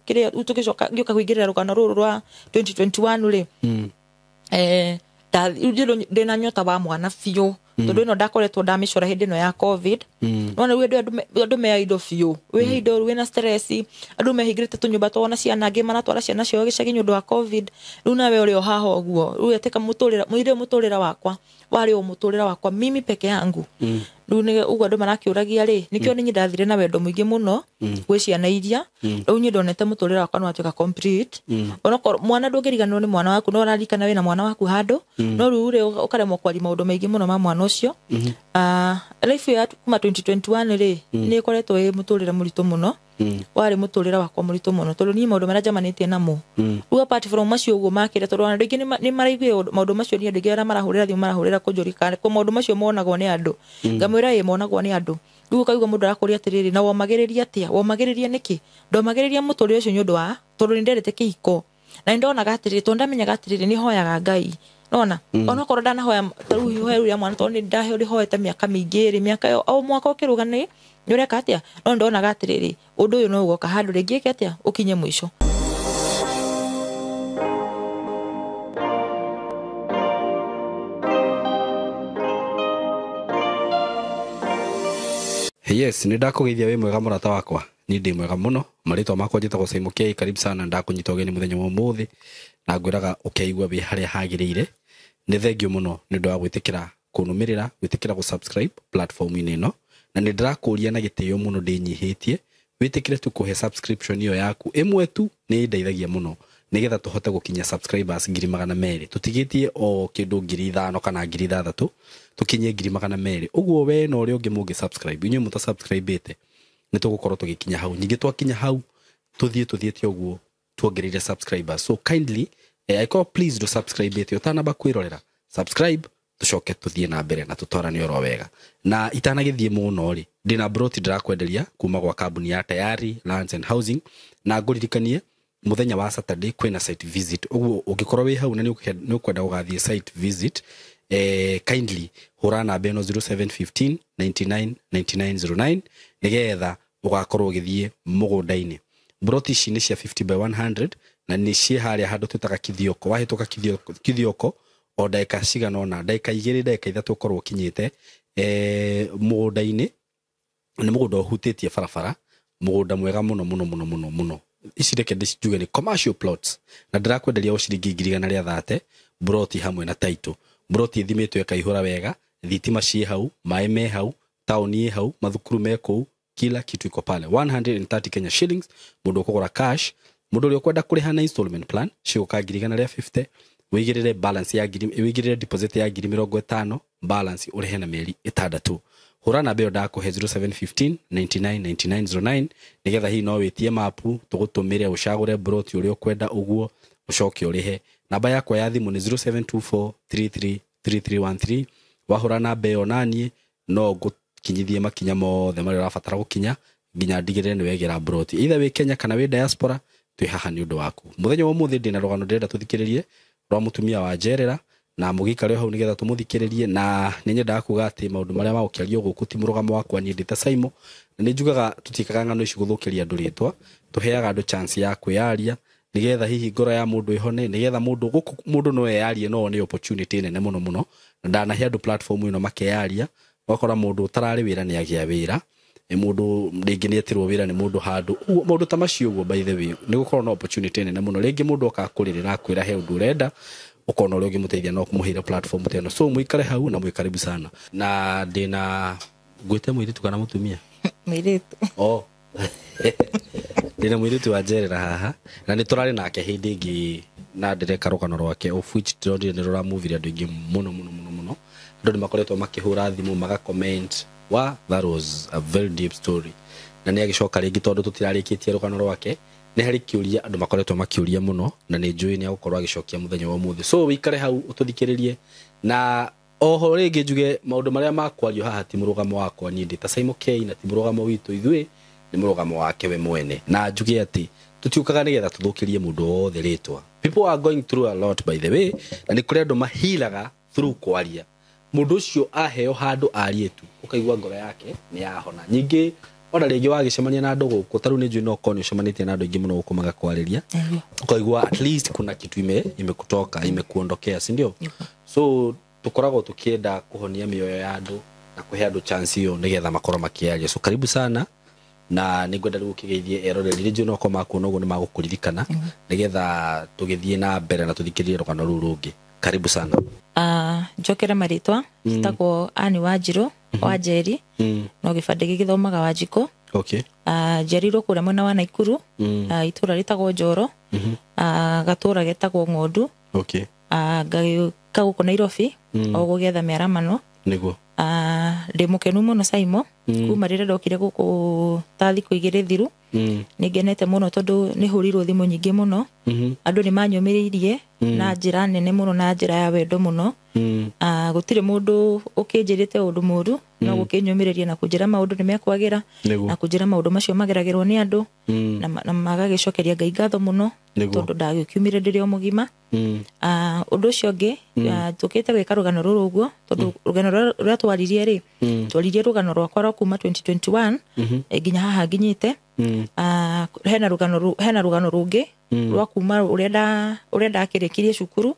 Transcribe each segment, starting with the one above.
kire utukicoka ngioka kuingirira rugano ruru rwa 2021 ri ndina nyota wa mwana fiyo tondu ino ndakoretwo ndamicora hindi no ya covid none we andu me ido fiyo we ido we na stress andu mehingirite tunyumba twona ciana ngi manatwara ciana cio gicagi nyundu wa covid riu nawe uri o haha oguo riu eteka muturira wakwa wari o muturira wakwa mimi peke yangu riu ni uguo andu marakiuragia ri nikio ni ndathire na wendo mwingi muno gwi ciana iria riu nyi ndonete muturira wakwa no atuika complete ona mwana ndungiriganwo ni mwana waku no urarikana we na mwana waku handu no riu ri ukaremwo kwari maundu maingi muno ma mwana ucio life ya kuma 2021 ri ni koretwo e muturira muritu muno wari muturira wakwa muritu muno tondu ni maundu mara jamanitie namo riu apart from macio uguo makire tondu andu ingi ni maraigwe maundu macio ni andu ingi ara marahurira thimu marahurira kunjurikana kwa maundu macio monagwo ni andu ngamwira ye monagwo ni andu riu kaigwa mundu arakuria atiriri na womagiriria atia womagiriria niki ndomagiriria muturira ucio nyundu wa tondu nderete kihiko na ndonaga atiriri tondu ndamenyaga atiriri ni hoyaga Ngai nona ona korwo ndanahoya taru heru ya mwana tondu ndaheri hoete miaka mingiri miaka yo au mwaka ukirugani nureka atia no ndonaga atiriri undu uyu no ugoka handu ringi atia ukinye mwisho. Yes, ni ndakugeithia we mwega murata wakwa ni ndi mwega muno maritwa makwa njitagwo Simon K karibu sana ndakunyita ugeni muthenya wa umuthi na ngwiraga ukeigwa bi haria hagiriire ni thengio muno ni ndu wa gwitikira kunumirira gwitikira gu subscribe platform ino na ni ndirakuria na gitio muno ndinyihitie witikire tu kuhe subscription iyo yaku imwe tu ni ndeithagia muno nigetha tuhote gukinya subscribers 200 tutigitie o kindu 5,000 kana 6,000 tukinye 200 uguo we no uri ungi mungi subscribe inyu muta subscribe ite ni tugukorwo tugikinya hau nyingi twakinya hau tuthiete uguo tuongerere subscribers so kindly I call please do subscribe ite utanaba kwirorera subscribe tucoke tuthie na mbere na tutorani oro wega na itanagithie muno ri ndina broti ndirakwenderia kuma gwa kambuni ya Tayari Lands and Housing na nguririkanie muthenya wa Saturday kwina site visit uguo ungikorwo wi hau na ni ukwenda gugathie site visit kindly hura namba eno 0715 99 9909 nigetha ugakorwo githie mugunda-ini broti ici ni cia 50 by 100 na ni cie haria handu twitaga kithioko wahituka kithioko o daika cigana ona daika 2 daika 3 ukorwo kinyite mugunda-ini ni mugunda uhutitie barabara mugunda mwega muno ici reke ndijuge ni commercial plots na ndirakwenderia o ciringi 130 broti hamwe na title broti thimitwe kaihura wega thitima cie hau mai me hau tauni hau mathukuru me kou kila kitu iko pale 130 Kenya shillings mundu ukugura cash mundu uri ukwenda kuriha na installment plan ciguka 150 wigirire balance ya wigirire deposit ya 50 balance urihe na mieri 6 hura na beo ndakuhe 0715 999909 nigetha hi no witie mapu tugutumire ucagure broti uri ukwenda uguo ucoke urihe namba yakwa ya thimu ni 0724333313 wahura na beo nanie no gukinyithie makinya mothe mari urabatara gukinya nginya ndigirire ni wegera broti either we Kenya kana we diaspora twi haha ni undu waku muthenya wa muthi ndina rugano ndenda tuthikiririe rwa mutumia wa Njerera na mugikare hau nigetha tumuthikiririe na ninyenda kuga ati maundu maria magukiario guku ti murugamo wakwa ni ndita Simon na ninjugaga tutikaga ngano ici guthukiria andu ritwa tuheaga andu chance ya kwiaria nigetha hihi ngoro ya mundu ihone nigetha mundu no eyarie no ni opportunity nene muno na ndanahe andu platform ino makeyaria wakora mundu utarari wira ni agia wira mundu ringi ni etirwo wira ni mundu handu mundu tamacio uguo by the way ni gukorwo na opportunity nene muno ringi mundu akakuririra akwira he undu urenda ukona uri ugimuteithia no kumuhira platform teno so muikare hau na muikaribu sana na ndina gwite mwiritu kana mutumia mwiritu ndina mwiritu wa Njerera haha na ni turari nake hindi ingi na ndireka rugano rwake of which ndiri ni rura movie andu ingi muno andu ni makoretwo makihura thimu maga comment that was a very deep story na ni agicoka ringi tondu tutirarikitie rugano rwake ni hari kiuria andu makoretwo makiuria muno na ni njui ni agukorwo agicokia muthenya wa muthi so wikare hau ututhikiririe na oho ringi njuge maundu maria makwario haha ti murugamo wakwa ni ndita Simon K na ti murugamo witu ithui ni murugamo wake we mwene na njuge ati tutiukaga nigetha tuthukirie mundu wothe ritwa people are going through a lot by the way na ni kuri andu mahilaga through kwaria mundu ucio aheo handu arietu ukaigwa ngoro yake ni yahona nyingi ona rĩngĩ wagĩcemania na andũ gũkũ tarũ nĩ njũĩ no konyo cemanĩtie na andũ aingĩ mũno gũkũ magakwarĩria ukaigua at least kuna kitu imekutoka imekuondokea si ndio so tukoragwo tukienda kuhonia mioyo ya andũ na kuhe andũ chance hiyo nigetha makorwo makiaria so karibu sana na nĩngwenda rĩu ũkĩgeithie eroreri rĩngĩ no koma kuona ũguo nĩ magũkũririkana nigetha tũgĩthiĩ na mbere na tũthikĩrĩrie rũgano rũu rũngĩ karibu sana njokere marĩtwa njĩtagwo Anne Wanjirũ wa Njeri no gĩbandĩ gĩgĩthomaga Wanjikũ okay njerirwo kũrĩa mwena wa Naikuru itũra rĩtagwo Njoro gatũra getagwo Ng'ondu okay ngagĩũka gũkũ Nairobi o gũgetha mĩaramano nĩguo ndĩ mũkenu mũno Saimo kuma rĩrĩa ndokire gũkũ ta thikũ igĩrĩ thiru nĩngenete mũno tondũ nĩ hũrirwo thimũ nyingĩ mũno andũ nĩ manyũmĩrĩirie na njĩra nene mũno na njĩra ya wendo mũno gũtirĩ mũndũ ũkĩnjĩrĩte ũndũ mũru no gũkĩnyũmĩrĩria na kũnjĩra maũndũ nĩ mekwagĩra na kũnjĩra maũndũ macio mageragĩrwo nĩ andũ na magagĩcokeria Ngai ngatho mũno tondũ ndagĩkiumire ndĩrĩ o mũgima ũndũ ũcio ũngĩ tũkĩte gwĩka rũgano rũrũ ũguo tondũ rũgano rũrĩa twaririe twaririe rũgano rwakwa rwa kuma 2021 nginya haha nginyĩte hena rũgano rũngĩ rwa kuma ũrĩa ndakĩrĩkirie cukuru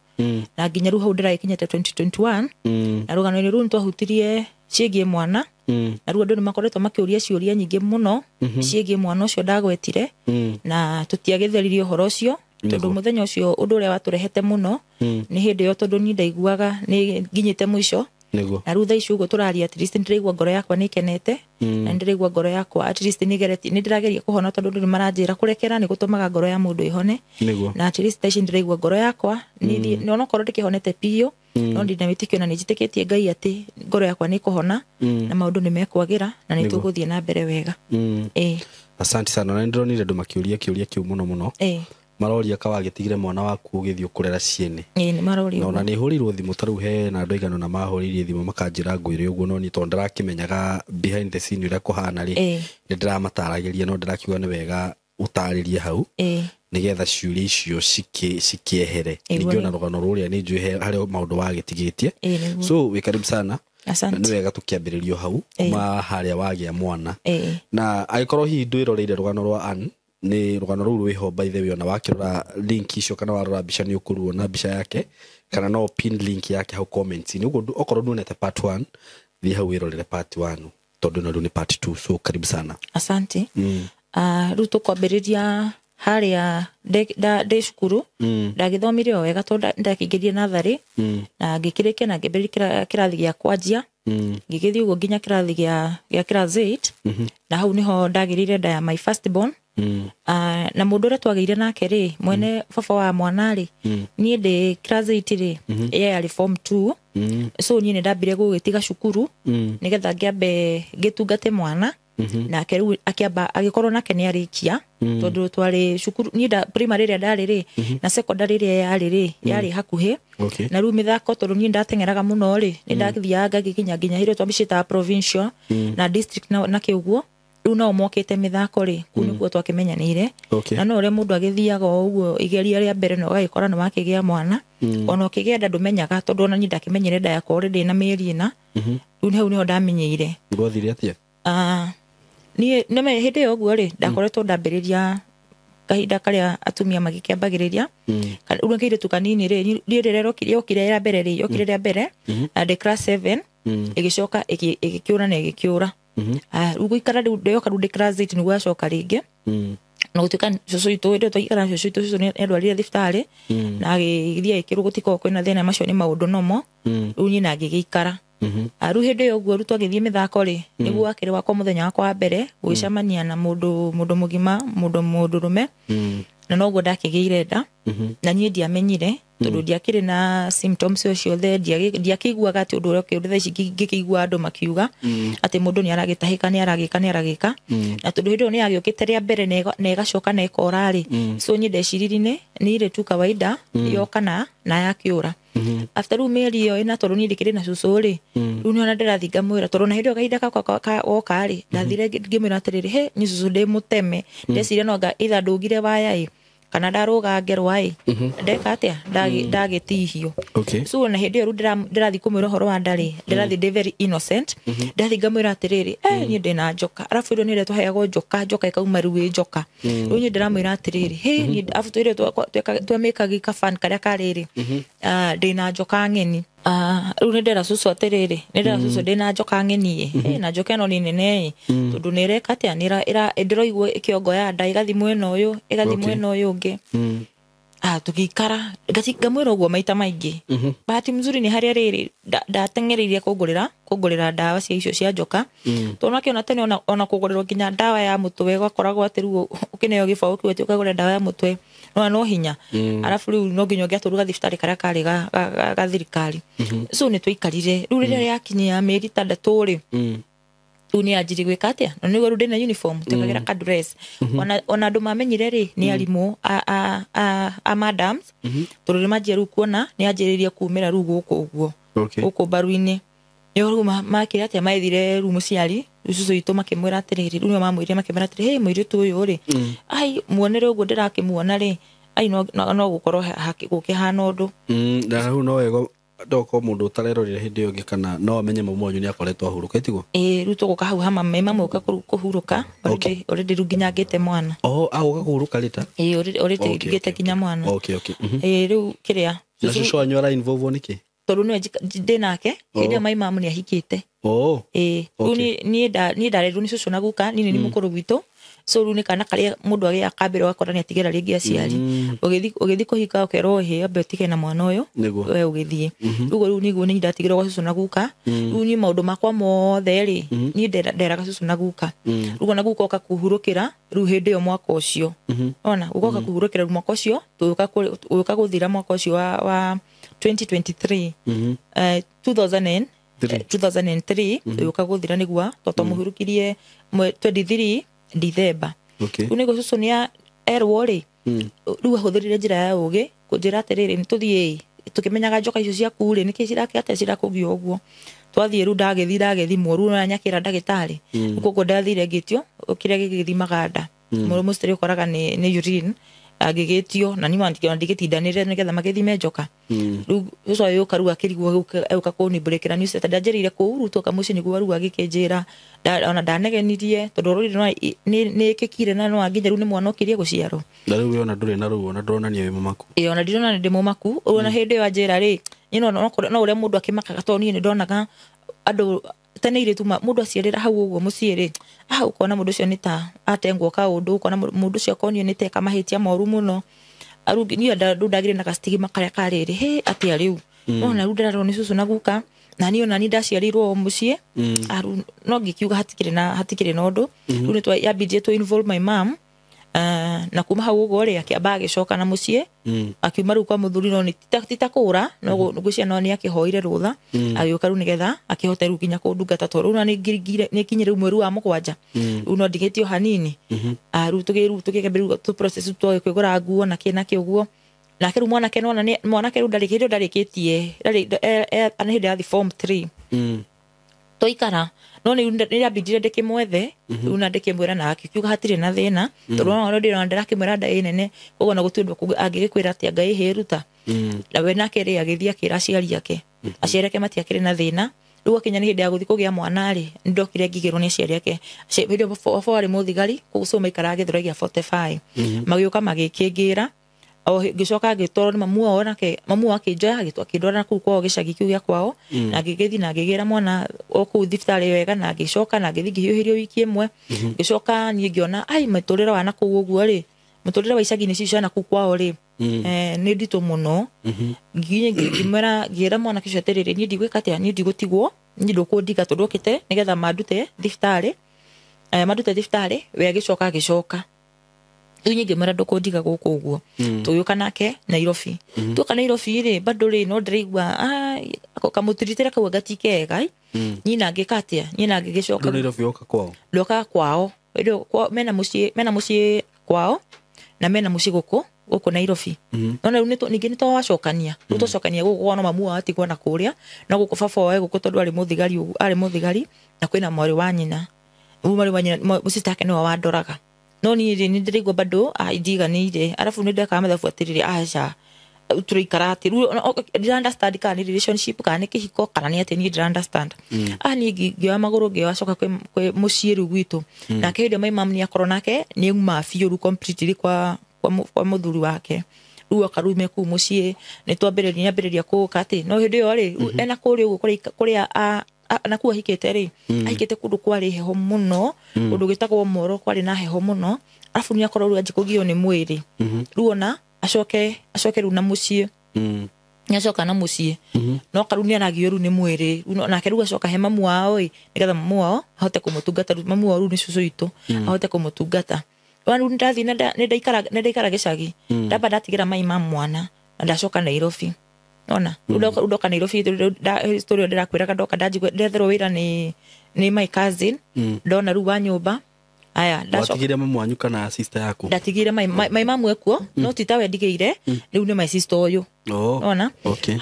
na nginya rĩu hau ndĩrakinyĩte 2021 na rũgano-inĩ rũu twahutirie ciĩgiĩ mwana na rĩu andũ nĩ makoretwo makĩũria ciũria nyingĩ mũno ciĩgiĩ mwana ũcio ndagwetire na tũtiagĩtheririe ũhoro ũcio tondũ mũthenya ũcio ũndũ ũrĩa watũrehete mũno nĩ hĩndĩ ĩyo tondũ niĩ ndaiguaga nĩ nginyĩte mũico na rĩu thaa ici ũguo tũraria at least ndĩraigua ngoro yakwa nĩ ikenete na ndĩraigua ngoro yakwa at least nĩ ndĩrageria kũhona tondũ ndĩ maranjĩra kũrekera nĩ gũtũmaga ngoro ya mũndũ ĩhone na at least thaa ici ndĩraigua ngoro yakwa nĩ onokorwo ndĩkĩhonete piũ no ndina wĩtĩkio na nĩ njĩtĩkĩtie Ngai atĩ ngoro yakwa nĩ kũhona na maũndũ nĩ mekwagĩra na nĩ tũgũthiĩ na mbere wega asante sana na ndĩronire andũ makĩũria kĩũria kĩu mũno maroria ka wagĩtigire mwana waku ũgĩthiĩ kũrera ciene nĩ maroria no na nĩ hũrirwo thimũ tarũ he na andũ aigana na mahũririe thimũ makanjĩra ngwĩre ũguo no ni tondũ ndarakĩmenyaga behind the scene ũrĩa kũhana nĩ ndĩramataragĩria no ndĩrakiuga nĩ wega ũtarĩrie hau nigetha ciũria icio cikiehere ningĩona rũgano rũrĩa nĩ njũĩ harĩ maũndũ wagĩtigĩtie so wĩ karibu sana nĩ wega tũkĩambĩrĩrio hau kuma harĩa wagĩa mwana na agĩkorwo hihi ndwĩroreire rũgano rwa Anne ni rũgano rũu rwĩho by the way ona wakĩrora link icio kana warora mbica nĩ ũkũruona mbica yake kana no pin link yake hau comments ni ũguo okorwo nduonete part 1 thiĩ hau wĩrorere part 1 tondũ no nĩ part 2 so karibu sana asante rĩu tũkwambĩrĩria harĩa ndĩ cukuru ndagĩthomire o wega tondũ ndakĩingĩrire natharĩ na ngĩkĩrĩkia na ngĩambĩrĩria kĩrathi gĩa kwanjia ngĩgĩthiĩ ũguo nginya kĩrathi gĩa class 8 na hau niho ndagĩrĩire nda ya my first born na mũndũ ũrĩa twagĩire nake mwene baba wa mwana niĩ ndĩ class 8 yeye arĩ form 2 so niĩ nĩ ndambire gũgĩtiga cukuru nigetha ngĩambe ngĩtungate mwana nake rĩu akĩamba agĩkorwo nake nĩ arĩkia tondũ twarĩ cukuru niĩ primary ĩrĩa ndarĩ na secondary ĩrĩa yarĩ hakuhĩ na rĩu mĩthako tondũ niĩ ndateng'eraga mũno nĩ ndathiaga ngagĩkinya nginya hĩrĩa twambĩcĩta provincial na district na kĩuguo rĩu nao mokĩte mĩthako kũu nĩkuo twakĩmenyanĩire na no ũrĩa mũndũ agĩthiaga ũguo igeria rĩa mbere na ũgagĩkora nĩ wakĩgĩa mwana ona ũkĩgĩa nda ndũmenyaga tondũ ona niĩ ndakĩmenyire nda yakwa already na mĩeri ĩna rĩu hau nĩho ndamenyeire gwathire atĩa niĩ hĩndĩ ĩyo ũguo ndakoretwo ndambĩrĩria kahinda karĩa atumia magĩkĩambagĩrĩria rĩu kairĩtu kanini yokire rĩa mbere ndĩ class 7 ĩgĩcoka ĩgĩkĩũra na ĩgĩkĩũra rĩu gũikara yoka rĩu ndĩ class 8 nĩguo yacoka rĩngĩ na gũtuĩka cũcũ witũ hĩndĩ ĩyo twaikara na cũcũ witũ cũcũ nĩ andwarire thibitarĩ na agĩthiĩ agĩkĩrwo gũtikoragwo kwĩna thĩna macio nĩ maũndũ nomo rĩu niĩ na ngĩgĩikara rĩu hĩndĩ ĩyo ũguo twagĩthiĩ mĩthako nĩguo wakĩrĩ wakwa mũthenya wakwa wa mbere gwĩcemania na mũndũ mũgima mũndũ mũndũrũme na noguo ndakĩgĩire nda na niĩ ndiamenyire tondũ ndiakĩrĩ na symptoms o ciothe ndiakĩiguaga atĩ ũndũ ũrĩa ũkĩũrĩ thaa ici ngĩkĩigua andũ makiuga atĩ mũndũ nĩ aragĩtahĩka nĩ aragĩka na tondũ hĩndĩ ĩyo nĩ yagĩũkĩte rĩa mbere na ĩgacoka na ĩkora so niĩ ndeciririe nĩ irĩ tu kawaida yoka na yakĩũra after rĩu mĩeri ĩyo ĩna tondũ niĩ ndĩkĩrĩ na cũcũ rĩu nĩ ona ndĩrathiĩ ngamwĩra tondũ na hĩndĩ ĩyo kahinda goka ndathire ngĩmwĩra atĩrĩrĩ niĩ cũcũ ndĩmũteme ndeciria no anga either ndũgire waya kana ndaruga ngerwa ndeka atia ndagitihio so na hindi ru ndirathi kumwira horo wa ndari ndirathi de very innocent ndathi ngamwira atiriri ni ndina njoka arafu ndo nire tuheago njoka ikauma ruwi njoka ru ni ndiramwira atiriri ni afu twire twamekagi kafan karia kariri ndina njoka ngeni ru ni ndera susu atiriri ndera susu ndina njoka ngeni na njoka no ni nene tondu nireka atia nira ndiroigwo ikiongo ya nda igathi mwena uyu ungi tukikara ngamwira uguo maita maingi bahati mzuri ni haria riri ndatengereirie kugurira ndawa cia icio cia njoka tondu akiona tene ona kugurirwo nginya ndawa ya mutwe gwakoragwo atiru ukineo gibao kiwete ukagura ndawa ya mutwe no hinya arafu riu no nginya ngiaturuga thibitari karia kari ga thirikari so ni twikarire riu riria yakinyia mieri 3 ri uni ajiri gwika atia no nigo rude na uniform tekagira ka dress ona andu mamenyire ri ni arimu a madams tururi majeru kuona ni ajiriria kumira ru guku uguo guku baruini yo ru makira atia maithire ru muciari ususu itu makimwira atiriri ru mamwire makimwira atiriri hey mwire tu uyu ri ai muonere uguo ndirakimuona ri ai no gukorwo gukihana undu na ru no wego ndoko mundu utarerorire hindi yo ngikana no amenye mumonyu ni akoretwo ahuruka itigo ru tuguka hau hama mema muka kuhuruka already ruginya ngite mwana aguka kuhuruka rita already ngite kinya mwana ru kiria na shusho anyora involve niki tondu no ndinake hindi mai mamu ni ahikite ni ndareru ni shusho naguka ni mukuru witu so runi kana karia mundu agi akambire wakora ni atigera ringi aciari ugithi kuhika ukero he abetike na mwana uyu we ugithie rugo ru niguo ni ndatigera gwa susu naguka runi maundu makwa mothe ri ni nderaga susu naguka rugo naguka oka kuhurukira ru hindi yo mwaka ucio ona ugoka kuhurukira ru mwaka ucio tuka guthira mwaka ucio wa 2023 2003 uka guthira nigua toto muhurukirie 23 December unego susu ni erwo ri ru ahuthirire njira ya ugi kunjira atiriri nituthie tukimenyaga njoka icio cia kure niki cirake ate cirakugio uguo twathie ru ndagethi moru na nyakira ndagitari uko ndathire ngitio kiria gigithimaga nda muru musteri ukoraga ni urine agigitio na ni mandikio ndigitindanire nigetha magithime njoka ru ucio yo karu akirigwo uka kuni breakera news ndajerire ku ru toka muci niguo ru agikinjira ona ndanegenirie tondu ruri ni kikire na no anginya ru ni mwana ukirie guciarwo ndari ona ndure na ru ona ndonania we mamaku ona ndirona ndi mumaku ona hindi yo anjira ri no ure mundu akimakaga to ni ndonaga andu tene ire tuma mundu aciarira hau uguo muciiri ukona mundu cio ni ta atengwo ka undu ukona mundu cio konio ni teka mahitia moru muno aru ni ndagire na kastigma karia kariri he atia riu ona ru ndararo ni susu naguka na ni ona ni ndaciarirwo mucie aru no ngikiuga hatikire na undu ru ni twa yabidie to involve my mom na kuma hau uguo ri akiamba agicoka na mucie akiuma ru kwa muthuri no ni titakura no gucia no ni akihoire rutha agioka ru nigetha akihota ru kinya kundungata to ru na ni kinyire mweru wa mugwanja ru no ndigitio hanini ru tugigeberu tu process tu kwigura nguo na kina kiuguo na kiru mwana kenona ni mwana kiru ndarikitie ana hindi athi form 3 toikara no ni abidire ndikimwethe una ndikimwira na akiuga hatire na thina tondu no ndiro ndarakimwira nda nene ugo na gutundwa agigikwira ati ngai heruta na we nake ri agithia kira aciari yake aciareke matiakire na thina rugo kinya ni hindi ya guthi kugia mwana ri ndokire ngigirwo ni aciari yake video before muthigari kusoma ikara agithuragia 45 magioka magikingira o gicoka gitoro ni mamu wao nake mamu wake njoya gitwakindora ku kwao gicagi kiu gya kwao na gigithi na gigira mwana oku thibitari wega na gicoka na githi gihiuhirio wiki imwe gicoka ni ngiona ai maturira wana ku uguo ri muturira wa icagi ni cicana ku kwao ri ni ndito muno ngimera gira mwana kicio terere ni ndigwika atia ni ndigutigwo ni ndukundiga tondukite nigetha madute thibitari we gicoka nyingi mara ndukundiga guku uguo tuyuka nake Nairobi tuka Nairobi ri bado ri no ndiraigua kamutiritira kau gatikega nyina ngikatia nyina ngigicoka Nairobi oka kwao mena mucie kwao na mena mucie guku Nairobi nona ningi nito wacokania tutocokania guku no mamu atigwa na kuria no guku baba wae guku tondu ari muthigari na kwina mwari wa nyina mwari wa nyina musitake no wandoraga no ni ndiraigua bado ndiganĩire arabu nĩ ndeka mathabu atĩrĩrĩ aca tũraikara atĩ rĩu ndĩra understand kana nĩ relationship kana nĩ kĩhiko kana nĩ atĩ niĩ ndĩra understand niĩ ngĩoya magũrũ ngĩwacoka kwĩ mũciĩ rĩu gwitũ nake hĩndĩ maimam nĩ akorwo nake nĩ uma biũ rĩu completely kwa mũthuri wake rĩu akarume kũu mũciĩ nĩ twambĩrĩria kũũka atĩ no hĩndĩ ĩyo rĩ ena kũrĩa ũguo kũrĩa na kuo ahikĩte rĩ ahikĩte kũndũ kwarĩ heho mũno kũndũ gĩtagwo Moro kwarĩ na heho mũno arabu nĩ akorwo rĩu anjikũgio nĩ mwĩrĩ rĩu ona acoke rĩu na mũciĩ nĩ acoka na mũciĩ no karu nĩ aragio rĩu nĩ mwĩrĩ nake rĩu acoka he mamu wao ĩ nĩgetha mamu wao ahote kũmũtungata mamu wao rĩu nĩ cũcũ witũ ahote kũmũtungata rĩu ndathiĩ nĩ ndaikara gĩcagi ndamba ndatigĩra maimam mwana na ndacoka Nairobi ona ndoka Nairobi story ndĩrakwĩraga ndoka ndetherwo wĩra nĩ my cousin ndona rĩu wa nyũmba aya ndatigire mamu wanyu kana sister yaku ndatigire my mamu ekuo no titawe ndigĩire rĩu nĩ my sister ũyũ ona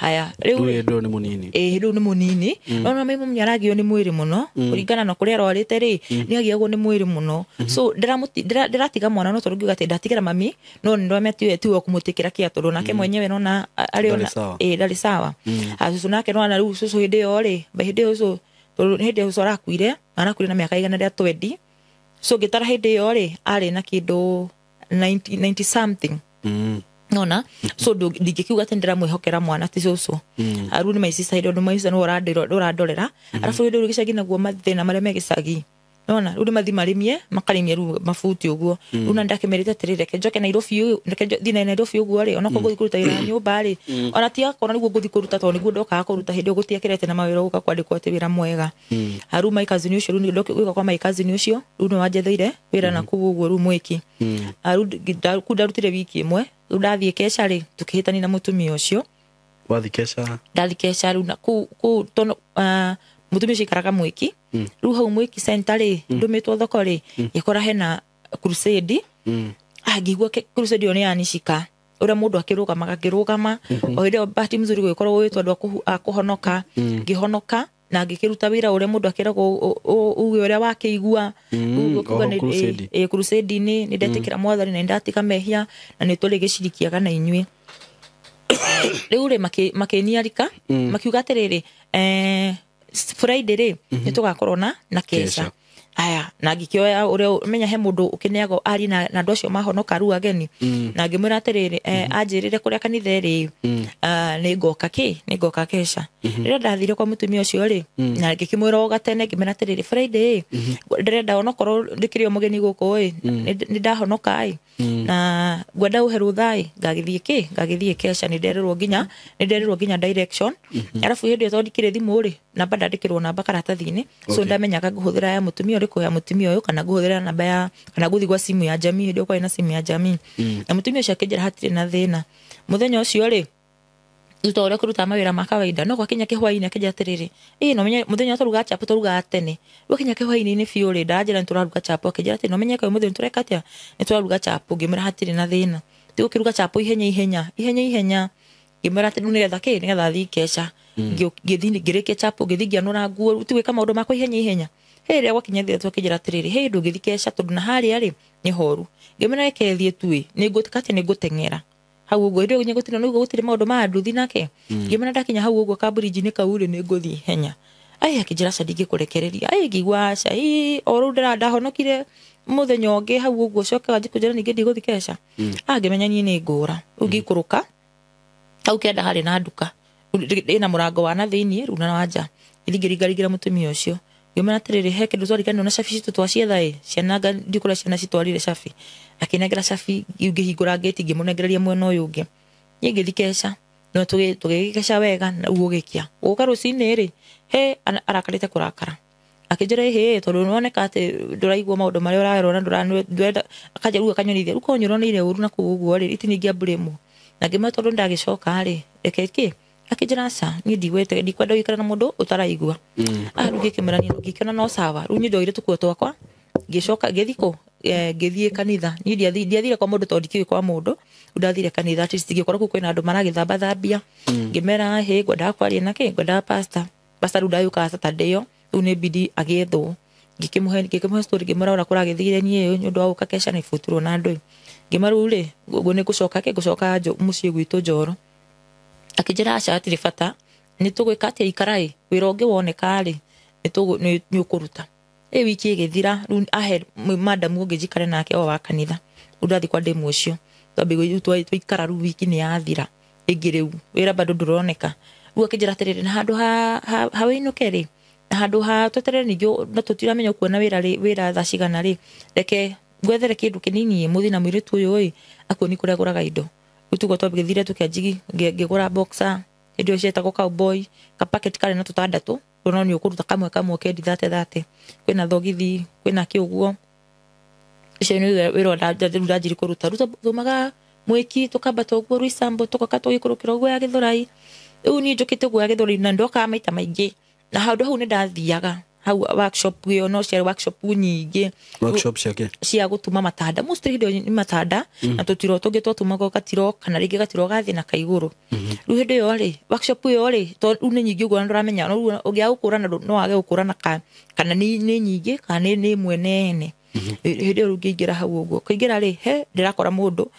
aya rĩu nĩ mũnini rĩu nĩ mũnini no my mamu aragio nĩ mwĩrĩ mũno kũringana na kũrĩa arwarĩte rĩ nĩ agiagwo nĩ mwĩrĩ mũno so ndĩratiga mwana no tondũ ngiuga atĩ ndatigĩra mami no nĩ ndĩramĩatio tiwe kũmũtĩkĩra kĩa tondũ nake mwenyewe nona arĩ ona ndarĩ sawa cũcũ nake no na rĩu cũcũ hĩndĩ ĩyo rĩ hĩndĩ ĩyo cũcũ arakuire na mĩaka igana rĩa 20 so ngĩtara hĩndĩ ĩyo rĩ arĩ na kĩndũ 90 something nona so ndingĩkiuga atĩ ndĩramwĩhokera mwana ti cũcũ rĩu nĩ maicica hĩndĩ my sister no ũrandorera arabu hĩndĩ ĩyo gĩcagi naguo mathĩna marĩa me gĩcagi nona rĩu nĩmathi makarĩmie rĩu mabuti ũguo rĩu na ndakĩmerĩte atĩrĩrĩ reke njoke Nairobi thiĩ Nairobi ũguo rĩ ona gũthiĩ kũruta wĩra nyũmba rĩ ona ti akona nĩguo ngũthiĩ kũruta tondũ nĩguo ndokaga kũruta hĩndĩ ĩyo gũtiakĩrete na mawĩra gũka kwandĩkwo atĩ wĩra mwega rĩu my cousin ũcio rĩu gwĩka kwa my cousin ũcio rĩu nĩ wanjetheire wĩra na kũu ũguo rĩu mwĩki rĩu ndarutire wiki ĩmwe rĩu ndathiĩ Kesha rĩ tũkĩhĩtania na mũtumia ũcio wathi Kesha ndathi Kesha rĩu kũu mũtumia ũcio ikaraga Mwĩki rĩu hau Mwĩki center rĩ ndũmĩtwo thoko rĩ ĩkora hena crusade ngĩigua crusade ĩyo nĩ yanicika ũrĩa mũndũ akĩrũgama o hĩndĩ ĩyo bahati mzuri gũgĩkorwo gwĩtwo andũ a kũhonoka ngĩhonoka na ngĩkĩruta wĩra ũrĩa mũndũ akĩragwo uge ũrĩa wakĩigua crusade-inĩ nĩ ndetĩkĩra Mwathani na ndatiga mehia na nĩ tũrĩ gĩcirikiaga na inyuĩ rĩu rĩ makĩniarika makiuga atĩrĩrĩ Friday rĩ nĩ tũgakorwo na Kesha aya na ngĩkĩoya ũrĩa menya he mũndũ ũkĩneagwo ari na andũ acio mahonoka rĩu ageni na ngĩmwĩra atĩrĩrĩ anjĩrĩre kũrĩa kanitha rĩ nĩ ngoka Kesha rĩrĩa ndathire kwa mũtumia ũcio rĩ na ngĩkĩmwĩra gatene ngĩmwĩra atĩrĩrĩ Friday ndĩrenda onokorwo ndĩkĩrĩ mũgeni gũkũ nĩ ndahonoka na ngwenda ũhe rũtha ngagĩthiĩ Kesha nĩ nderĩrwo nginya direction arabu hĩndĩ ĩyo tondũ ndikĩrĩ thimũ rĩ namba ndandĩkĩrwo namba karatathi-inĩ so ndamenyaga ngũhũthĩra ya mũtumia ũrĩkũ ya mũtumia ũyũ kana ngũhũthĩra namba ya kana gũthiĩ gwa simu ya jamii hĩndĩ ĩyo kwarĩ na simu ya jamii na mũtumia ũcio akĩnjĩra hatirĩ na thĩna mũthenya ũcio rĩ ruta ũrĩa kũruta mawĩra ma kawaida no gwakinya kĩhwainĩ akĩnjĩra atĩrĩrĩ no menye mũthenya tũruga chapo tũruga tene gwakinya kĩhwainĩ biũ rĩ ndanjĩra nĩ tũraruga chapo akĩnjĩra atĩ no menye kaĩ mũthenya tũreka atĩa nĩ tũraruga chapo ngĩmwĩra hatirĩ na thĩna tũgũkĩruga chapo ihenya ngĩmwĩra atĩ nĩgetha thiĩ Kesha ngĩrĩkia chapo ngĩthiĩ ngĩanũra nguo tũgĩka maũndũ makwa ihenya rĩrĩa gwakinya thĩra twakĩnjĩra atĩrĩrĩ ndũngĩthiĩ Kesha tondũ na harĩa rĩ nĩ horu ngĩmwĩra reke thiĩ tuĩ nĩ ngũteng'era hau ũguo hĩndĩ ĩyo gũtirĩ no gũtirĩ maũndũ ma nduthi nake ngĩmwĩra ndakinya hau ũguo kabridge-inĩ kau rĩ nĩ ngũthiĩ ihenya akĩnjĩra aca ndingĩkũrekereria ngĩigua aca o rĩu ndahonokire mũthenya ũngĩ hau ũguo coke wanjĩ kũnjĩra ningĩ ndigũthiĩ Kesha ngĩmenya niĩ nĩ ngũra rĩu ngĩikũrũka hau kĩanda harĩ na nduka ĩna mũrango wa na thĩiniĩ rĩu na wanja ngĩringaringira mũtumia ũcio ngĩmwĩra atĩrĩrĩ he kĩndũ twariganĩrwo na cabi citũ twacietha ciana ndikũrĩa ciana citwarire cabi akĩnengera cabi ngĩhingũra ngĩti ngĩmũnengereria mwena ũyũ ũngĩ niĩ ngĩthiĩ Kesha no tũgĩgĩkeca wega na ũgĩkia gũka rũcinĩ rĩ arakarĩte kũrakara akĩnjĩra tondũ nĩwoneka atĩ ndũraigua maũndũ marĩa ũrarerwo na ndũrenda akanja rĩu akanyonithia rĩu konyũronire ũru na kũu ũguo rĩ itinĩ ngĩambũrĩmwo na ngĩmwĩra tondũ ndagĩcoka rĩ reke akĩnjĩra aca niĩ ndikwenda gũikara na mũndũ ũtaraigua rĩu ngĩkĩmwĩra niĩ ngĩkĩona no sawa rĩu niĩ ndoire tũkuo twakwa ngĩcoka ngĩthiĩ kanitha niĩ ndiathire kwa mũndũ tondũ ndikĩũĩ kwa mũndũ ndathire kanitha at least ngĩkora kũu kwĩna andũ maragĩthambia ngĩmera ngwendaga kwaria nake ngwendaga pastor rĩu ndagĩũkaga Saturday ĩyo rĩu nĩ bidi agĩethwo ngikimhe story ngimara kuragithire nie nyu ndo auka kesha na ifuturwo na andu ngimaru ri go ne gucoka mucii gwitu Njoro akijira aca atiri bata ni tugwika atia ikarai wira ungi woneka ri ni ukuruta wiki igithira ahead madam ungi jikare nake o wa kanitha undathi kwa demu ucio twabe twikara ru wiki ni yathira ingi riu wira bado nduroneka ru akijira atiriri na handu ha winuke ri na handu ha tweterere ningio na tutiramenya kuona wira tha cigana ri reke gwethere kindu kinini muthi na mwiritu uyu oi akuoni kuria guraga indo utugo twabigithire tukianjigi ngigura boxer indo cietagwo cowboy ka packet kare na tutandatu no ni ukuruta kamwe kendi thate kwina thogithi kwina kiuguo icio ni wira ndajiri kuruta tumaga mwiki tukambata uguo Ruisambo tukaka tugikurukira uguo ya Githurai riu ni njukite uguo ya Githurai na ndoka maita maingi na handu hau ni ndathiaga hau workshop yo no cia workshop nyingi workshop cia gutuma matanda mostly hindo ni matanda na tutiro tungi twatumaga gatiro kana ringi gatiro gathi na kaiguru riu hindo yo ri workshop yo ri to une nyingi uguo nduramenya no ugia ukurana no wage ukurana kana ni nyingi kana ni mwenene hindo yo ngingira hau uguo kaingira ri he ndirakora mundu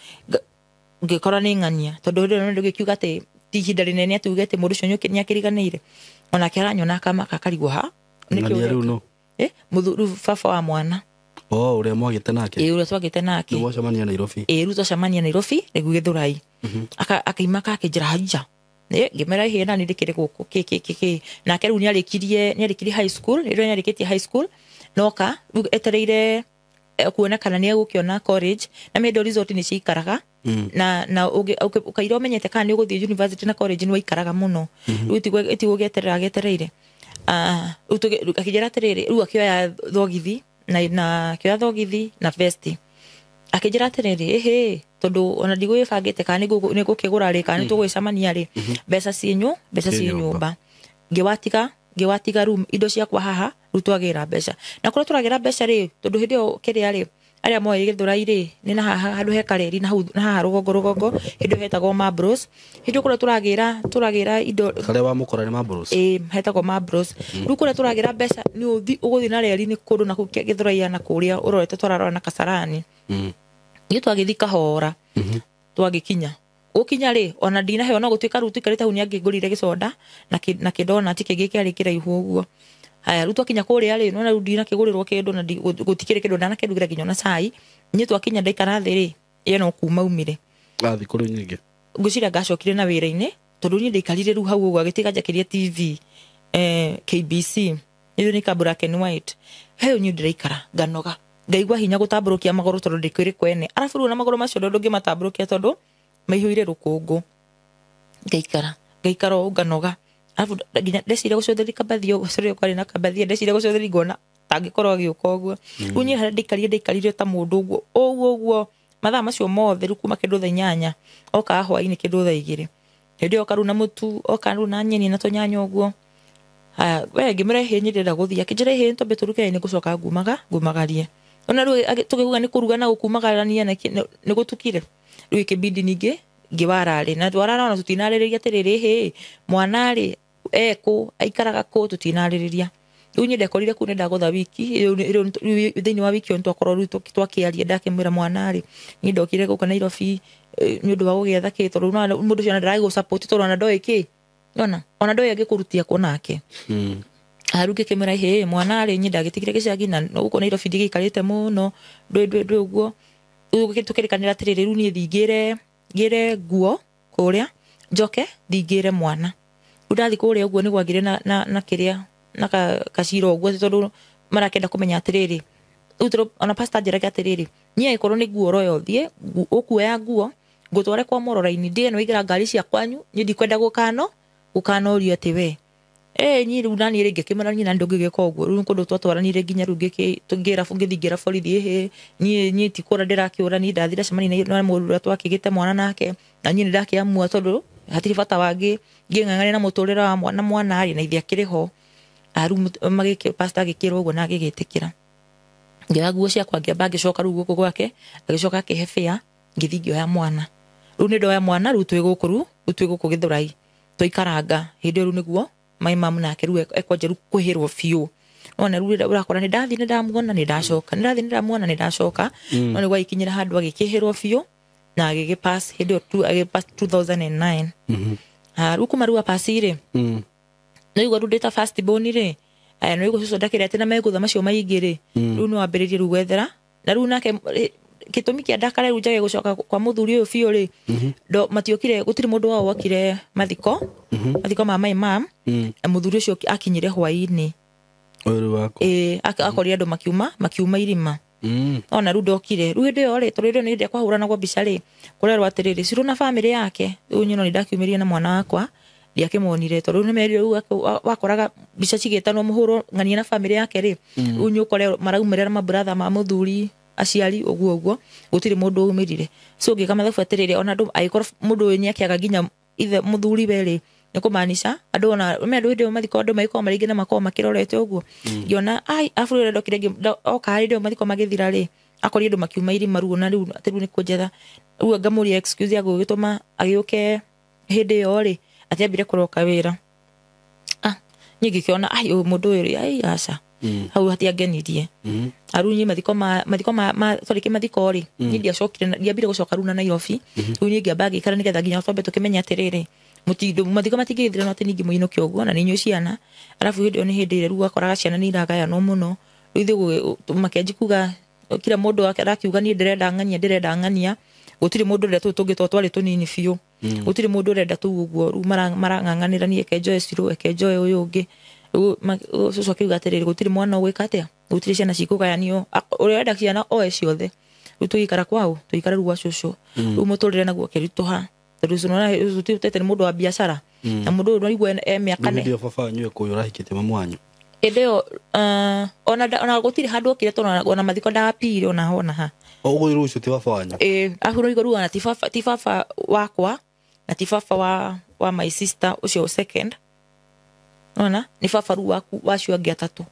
ngikora ni ngania tondu hindo no ngikiuga ati ti hinda rinene atugete mundu cio nyuki akiriganire ona keranyona kama kakarigwo ha ngania riu no muthuru baba wa mwana uria mwagite nake uria twagite nake ni mwacamania Nairobi riu twacamania Nairobi rigu Githurai akaima kakijira hanja ngimera hina ni ndikire guku ki nake riu ni arikirie high school riu ni arikitie high school noka etereire kuona kana ni gukiona college na middle resort ni cikaraga na ukaira umenyete kana ni uguthie university na college ni waikaraga muno riu tigo getereire akijira atiriri riu akioya thogithi na kioya thogithi na vest akijira atiriri tondu ona ndigwibangite kana ni gukigura ri kana tugwicamania ri mbeca ci nyumba ngiwatiga room indo ciakwa haha riu twagira mbeca na kuria turagira mbeca ri tondu hindio kiria ri aria moe Githurai ri ni na handu hekareri na haha rugongo hindio hetagwo Mabros hindio kuria turagira indo kare wa mukora ni Mabros hetagwo Mabros riu kuria turagira mbeca ni uguthi na reri ni kundu na kukia Githurai na kuria urorete twararora na Kasarani ni twagithika hora twagikinya ukinya ri ona ndina he ona gutwika ru twikarite hu ni angigurire gicoda na kidona ati kingi kiari kiraihu uguo haya ru twakinya kuria ri nona ru ndina kigurirwo kindu na gutikire kindu ndana kindugira ginya na cai ni twakinya ndaikara thi ri yeno kuma umire thikuru nyingi ngucira ngacokire na wira-ini tondu ni ndaikarire ru hau uguo agitika njakiria TV KBC ni ni kabura Ken White heyo ni ndiraikara nganoga ngaigwa hinya gutamburukia maguru tondu ndikwire kwene arafu ru na maguru macio ndungi matamburukia tondu maihuire rukungu ngaikara nganoga arafu nginya ndecire gucotheri kabathio gucotheri kwari na kabathia ndecire gucotheri ngona tangikorwo agiuka uguo riu ni ndaikarire ta mundu uguo mathaa macio mothe riu kuma kindu thaa 8 oka hwaini kindu thaa 2 hindi oka ru na mutu oka ru na nyeni na tunyanya uguo we ngimere hinyirira guthia kijira hi ntombe turuke ni gucoka ngumagarie ona ru tukiuga ni kuruga na gukumagarania ni gutukire riu ikibidi ningi ngiwara ri na twarara na tutinaririria atiriri hi mwana ri eko aikaraga ko tutinaririria riu nyende korire ku nenda gutha wiki thiini wa wiki on twakorwo riu twakiaria ndakimwira mwana ri ni ndokire guka Nairobi ni undu wa gugietha ki tondu mundu cio ndaragi gu support tondu ona ndoi ki ona ndoi agikurutia ko nake aruge kimera he mwana ri nyenda gitikire gicagi na guko Nairobi ndigikarite muno ndwi uguo tukirikanira atiriri riu ni thingire nguo kuria njoke thingire mwana udathi kuria uguo ni gwagire na kiria na kaciro uguo tondu marakenda kumenya atiriri utro ona pastor njiraga atiriri nie ikorwo ni nguo royo thie ukuoya nguo ngutware kwa morora-ini ndige no igira ngari cia kwanyu ni ndikwenda gukano urio ati we ni riu nani ringi kimarani na ndungigika uguo riu kundu twatwaranire nginya riu ngira ngithingira borithi he ni tikura ndirakiura ni ndathira cemani na mundu twakigite mwana nake na ni ndakiamua tondu hatiri bata wangi nging'ang'ania na muturira wa mwana ari na ithia kiriho aru magike pastor agikirwo uguo na agigitikira ngira nguo ciakwa ngiamba ngicoka riu guku gwake agicoka akihebea ngithingio ya mwana riu ni ndoya mwana riu twiguku Githurai twikaranga hindi riu niguo mai mamu nake riu ekwanjeru kuhirwo fiu ona rure urakora ni ndathi ni ndamuona ni ndacoka ni ndathi ni ndamuona ni ndacoka no ni gwaikinyira handu agikihirwo biu na agigipass hindi tu agipass 2009 ruku marua pasire no igwa rudeta first born ri no igwa cucu ndakire ati na megutha macio maingi ri riu no ambiririe ru gwethera na riu nake gitumi kia ndakare ru njage gucoka kwa muthuri uyu biu ri matiokire gutiri mundu wao wakire mathiko ma my mom muthuri ucio akinyire hwaini uru wako akori andu makiuma irima ona ru ndokire ru ndi yo ri toririo ni ndi kwahurana gwa bica ri kurerwa atiriri ciru na family yake riu nyino ni ndakiumirie na mwana wakwa ndiakimonire tondu ni meri ru wakoraga bica cigitanwo muhuro ng'ania na family yake ri riu nyukore maraumirira mabrother ma muthuri aciari uguo gutiri mundu umirire so ngika mathabu atiriri ona ndu agikora mundu ni akiaga ginya ithe muthuri beri ni kumanisha andu ona mendu ndio mathiko andu maiko maringi na makoma makirorete uguo ngiona ai afurire ndokire oka ndio mathiko magithira ri akori andu makiuma iri maruo na riu atiru ni kunjetha riu ngamuria excuse ya gugituma agiuke hindi yo ri atiambire kuroka wira nyingi kiona ai mundu uyu ri ai aca hau hatiangenirie arunyi mathiko ma sorry kimathiko ri ndia cokire ndiambire gucoka runa Nairobi riu ningi abagi kana nigetha ginya twambe tukimenya atiriri mutindo mathiko matingithira no tiningi muino kioguo na ninyu ciana alafu hindi ni hindi ire ru akoraga ciana ni iragaya no muno riu makenji kuga kila mundu akiuga ni ndirenda ng'ania gutiri mundu renda tungitwa twari tunini fiu gutiri mundu renda tu uguo ru marang'ang'anira ni ekenjoe ciru ekenjoe uyu ungi cucu akiuga atiriri gutiri mwana ugwika atia gutiri ciana cikugayanio urenda ciana oe ciothe riu tuikara kwao tuikara ru gwa cucu riu muturire naguo kirituha tondu cucu nona tutete ni mundu wa biacara na mundu uyu noigua miaka ne ndio baba wanyu ekuyo rahikite mamu wanyu indeo ona gutiri handu okire tona ona mathiko ndapire ona hona ha uguo rucio ti baba wanyu ahuro iguru na ti baba wakwa na ti baba wa my sister ucio second ona ni baba ru wacio angi atatu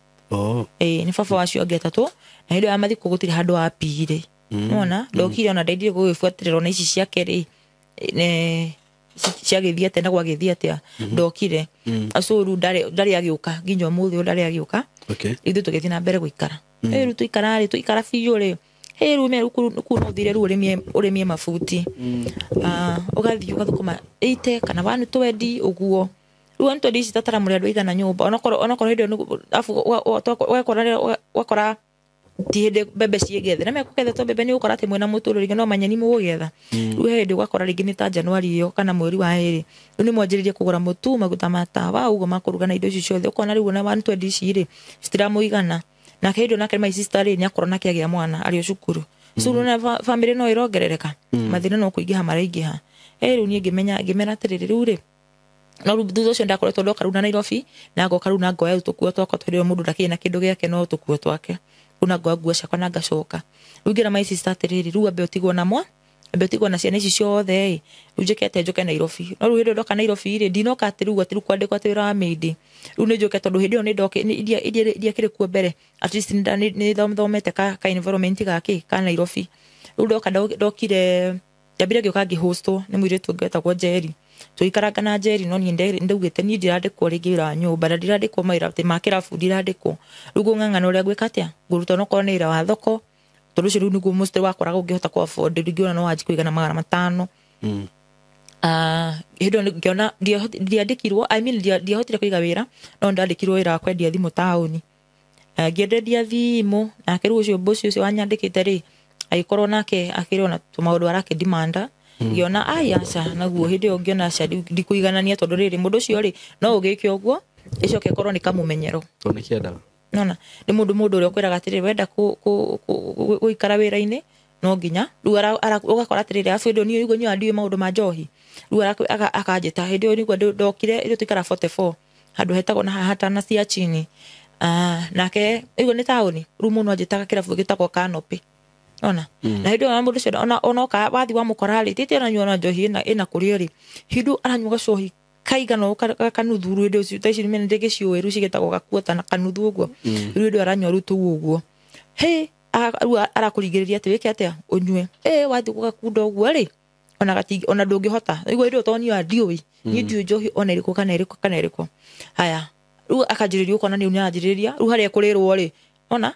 ni baba wacio angi atatu na hindi ya mathiko gutiri handu apire ona ndokire ona ndaidire gugifuatirira ona ici ciake ri ne ciagithia tena gwagithia atia ndokire acuru ndari agiuka nginya muthi ndari agiuka ithu tugithi na mbere guikara ru tuikara fiu ri ru me ku no thire ru urimie mafuti ugathi ugathukuma 80 kana 120 uguo ru antu disi tatara muri andu igana nyumba onakoro hindio afu wakora tihinde bebe cigethe na mekukethe to bebe ni ukora ati mwena mutururi no manyani mugetha riu hindi gwakora ringi ni ta Januari iyo kana mweri wa eri riu ni mwanjiririe kugura mutu maguta matawa ugo makuruga na indo icio ciothe ukona riu na 120 ciri citiramuigana na hindi nake my sister ri ni akora nake agia mwana ari cukuru curu na family no irongerereka mathina no kuingiha maraingiha riu ni ngimena atiriri riu ri no thutha ucio ndakoretwo ndoka runa Nairobi na ngoka runa ngoya tukuo twakwa twirio mundu ndakiri na kindu giake no tukuo twake kuna ngwa cakwa na ngacoka riu ngira my sister atiriri riu ambe utigwo na ciana ici ciothe riu njikete njoke Nairobi no riu hindi ndoka Nairobi ri ndinoka ati riu ati kwandikwa ati wira wa maidi riu ni njoke tondu hindi ni ndoke idia kire kuo mbere at least ni thomete ka environment gaki ka Nairobi riu ndoka ndokire jabira gioka ngihostwo ni mwiritu ngetagwo Jerry tuikaranga na Jerry no ni ndaugite ni ndirandikwo ringi wira nyumba na ndirandikwo maira ati makira fundi ndirandikwo riu ng'ang'ana uria gwika atia nguruto no korwo ni ira wa thoko tondu ciru niguo muste wakoraga ungihota kwa afford ngiona no wanji kuigana 500 hindo ngiona ndiandikirwo ndiahotire kuiga wira no ndandikirwo wira wa kwendia thimu tauni ngienderia thimu na kiru ucio bosi ucio wanyandikite ri agikorwo nake akiriona tumaundu arake demanda ngiona aca naguo hindi yo ngiona aca ndikuiganania tondu riri mundu ucio ri no ugike uguo icoke korwo ni kamumenyero tondu kiendaga nona ni mundu uria kwiraga atiri wenda guikara wira-ini no nginya riu ugakora atiriri afu ndo ni ugo nyu maundu ma njohi riu akanjita hindi yo niguo ndokire iro tuikara 44 handu hetagwo na hatana cia chini nake igo ni tauni riu muno anjitaga kirabu gitagwo Canopy ona na hindi yo mundu cio ona ka wathi wa mukorali tete na nyona njohi ina kurio ri hindu aranywa gacohi kaigano kanuthuru ndo cio taici ni mene ndegeciwe ru cigitagwo gakuota na kanuthu uguo ru ndo aranywa rutu uguo he arakurigiriria ati wike atia unywe wathi gukakunda uguo ri ona ndungihota igwe ndo toni ya ndioi ni ndio njohi ona iriku kana iriku haya riu akajiriria ukona ni unajiriria riu haria kurirwo ri ona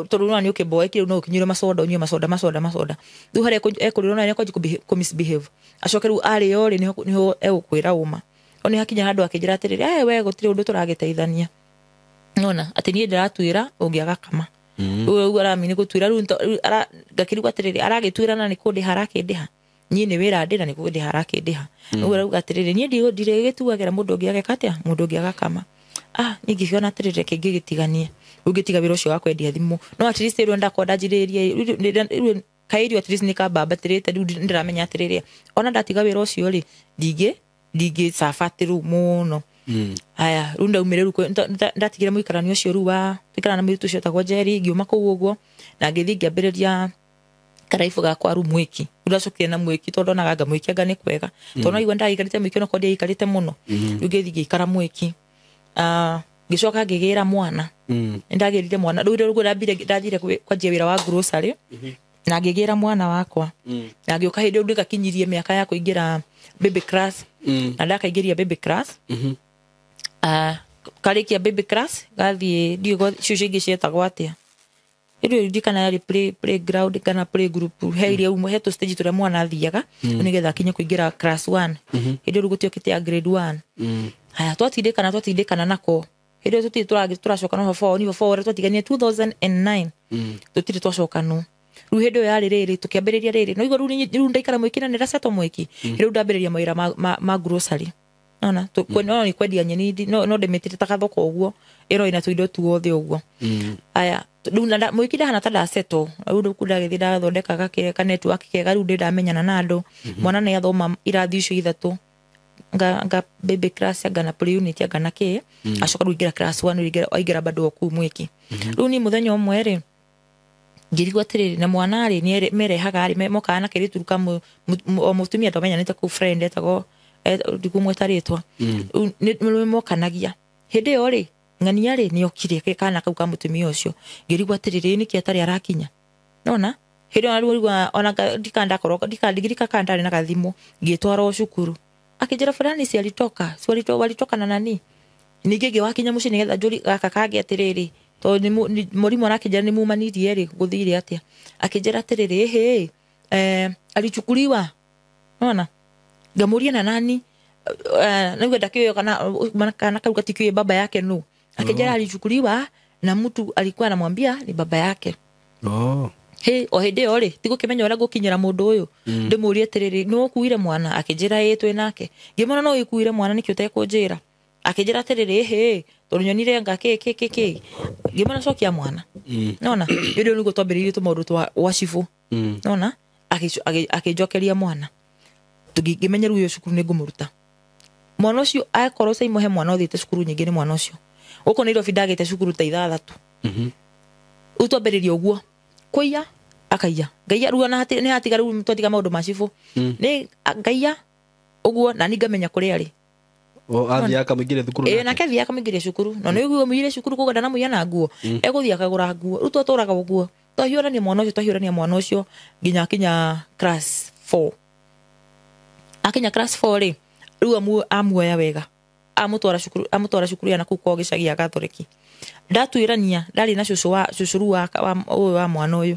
tondu nani ukimboe kile no ukinyire masoda unye masoda riu haria ekurirwo nani akwaji ku misbehave acoke riu ari yo ri niho egukwira uma oni hakinya handu akijira atiriri we gutire undu turagiteithania ona ati ni ndiratwira ungiaga kama riu aramini gutwira riu ngakirigwa atiriri aragitwira na ni kundi harakindiha ni ni wira ndina ni kundi harakindiha riu atiriri ni ndigituagera mundu ungiaga katia mundu ungiaga kama ningiona atiriri kingi gitiganie ugitiga wira ucio wa kwendia thimu no at least riu ndakonda njiririe kairio at least nikabamba tirite riu ndiramenya atiriri ona ndatiga wira ucio ri ndingi safatiru muno aya riu ndaumireru ndatigire muikaranio ucio riu wa tuikarana miritu ucio tagwo Jerry ngiuma kuu uguo na ngithi ngiambiriria karaifu gakwa ru mwiki uracokire na mwiki tondu naga mwiki anga ni kwega tondu igwa ndagikarite mwiki no kondi ikarite muno riu ngithi ngikara mwiki gicoka ngigira mwana ndagirire mwana riu riu ndajire kwanjia wira wa grocery na ngigira mwana wakwa na ngioka hindi riu ndikakinyirie miaka ya kuingira baby class na ndakaingiria baby class karikia baby class gathie ndigo ciucio ingi cietagwo atia irio ndikana yari playground kana play group heiria umwe heto stage turia mwana athiaga nigetha akinye kuingira class 1 hindi riu gutiokite ya grade 1 haya twatindikana nako hindi turacoka no 4 ni 4 twatigania 2009 tutire twacoka no riu hindi yari riri tukiambiriria riri no igoro riu ndaikara mwikina ni raseto mwiki riu ndambiriria mawira ma grocery ona no ni kwendia nyeni no ndemetire takathoko uguo iro ina tuindo tuothe uguo aya riu mwiki ndahana ta ndaseto riu ndagithie ndathondeka gake network kega riu ndamenyana na andu mwana ni athoma irathi icio ithatu nga baby class anga na pre unit anga na ke acoka riu ingira class 1 ingira bado ku mwiki riu ni muthenya umwe ri ngirigwa tiriri na mwana ri ni merehaga ri mokana kirituruka mutumia ndomenyanite ku friend etago ndikumwetaritwa ni mokanagia hindi yo ri ngania ri ni okire kana kau ka mutumia ucio ngirigwa tiriri ni kiatari arakinya nona hindi ona ndikanda koroka ndikandigirika kandari na kathimu ngitwara cukuru akijira fulani si alitoka walitoka na nani nigege wakinya muci nigetha njuri gaka kage atiriri to ni murimu arakijira ni mumanirie ri guthire atia akijira atiriri alichukuliwa unaona ngamuria na nani nigwe ndakio kana kauka tikio baba yake no akijira alichukuliwa na mtu alikuwa anamwambia ni baba yake o hindi ori tigo kimenya ora gukinyira mundu uyu ndimurie tiriri no kuire mwana akijira twe nake ngimona no ikuire mwana nikio tekunjira akijira tiriri tondu nyonire nga ke ngimona cokia mwana nona ndio ni gutwambiririe tumaundu twa wacifu nona akijokeria mwana tugimenya ruyo cukuru ni ngumuruta mwana ucio akorwo sai muhe mwana uthite cukuru nyingi ni mwana ucio uko ni rofi ndagite cukuru ta ithathatu utwambiririe uguo kuya akaiya ngaiya ruona ni hatiga ru twatiga maundu macifu ni ngaiya uguo na ni ngamenya kuri ari athia akamwingire thukuru na kathia akamwingire cukuru no ni uguo mwire cukuru kuga na muya na nguo eguthia akagura nguo ru twaturaga uguo twahiurania mwana ucio nginya kinya class 4 akinya class 4 ri ru amuoya wega amutwara cukuru yana kuko gicagia Gatoreki ndatwirania ndari na cucuru wa mwana uyu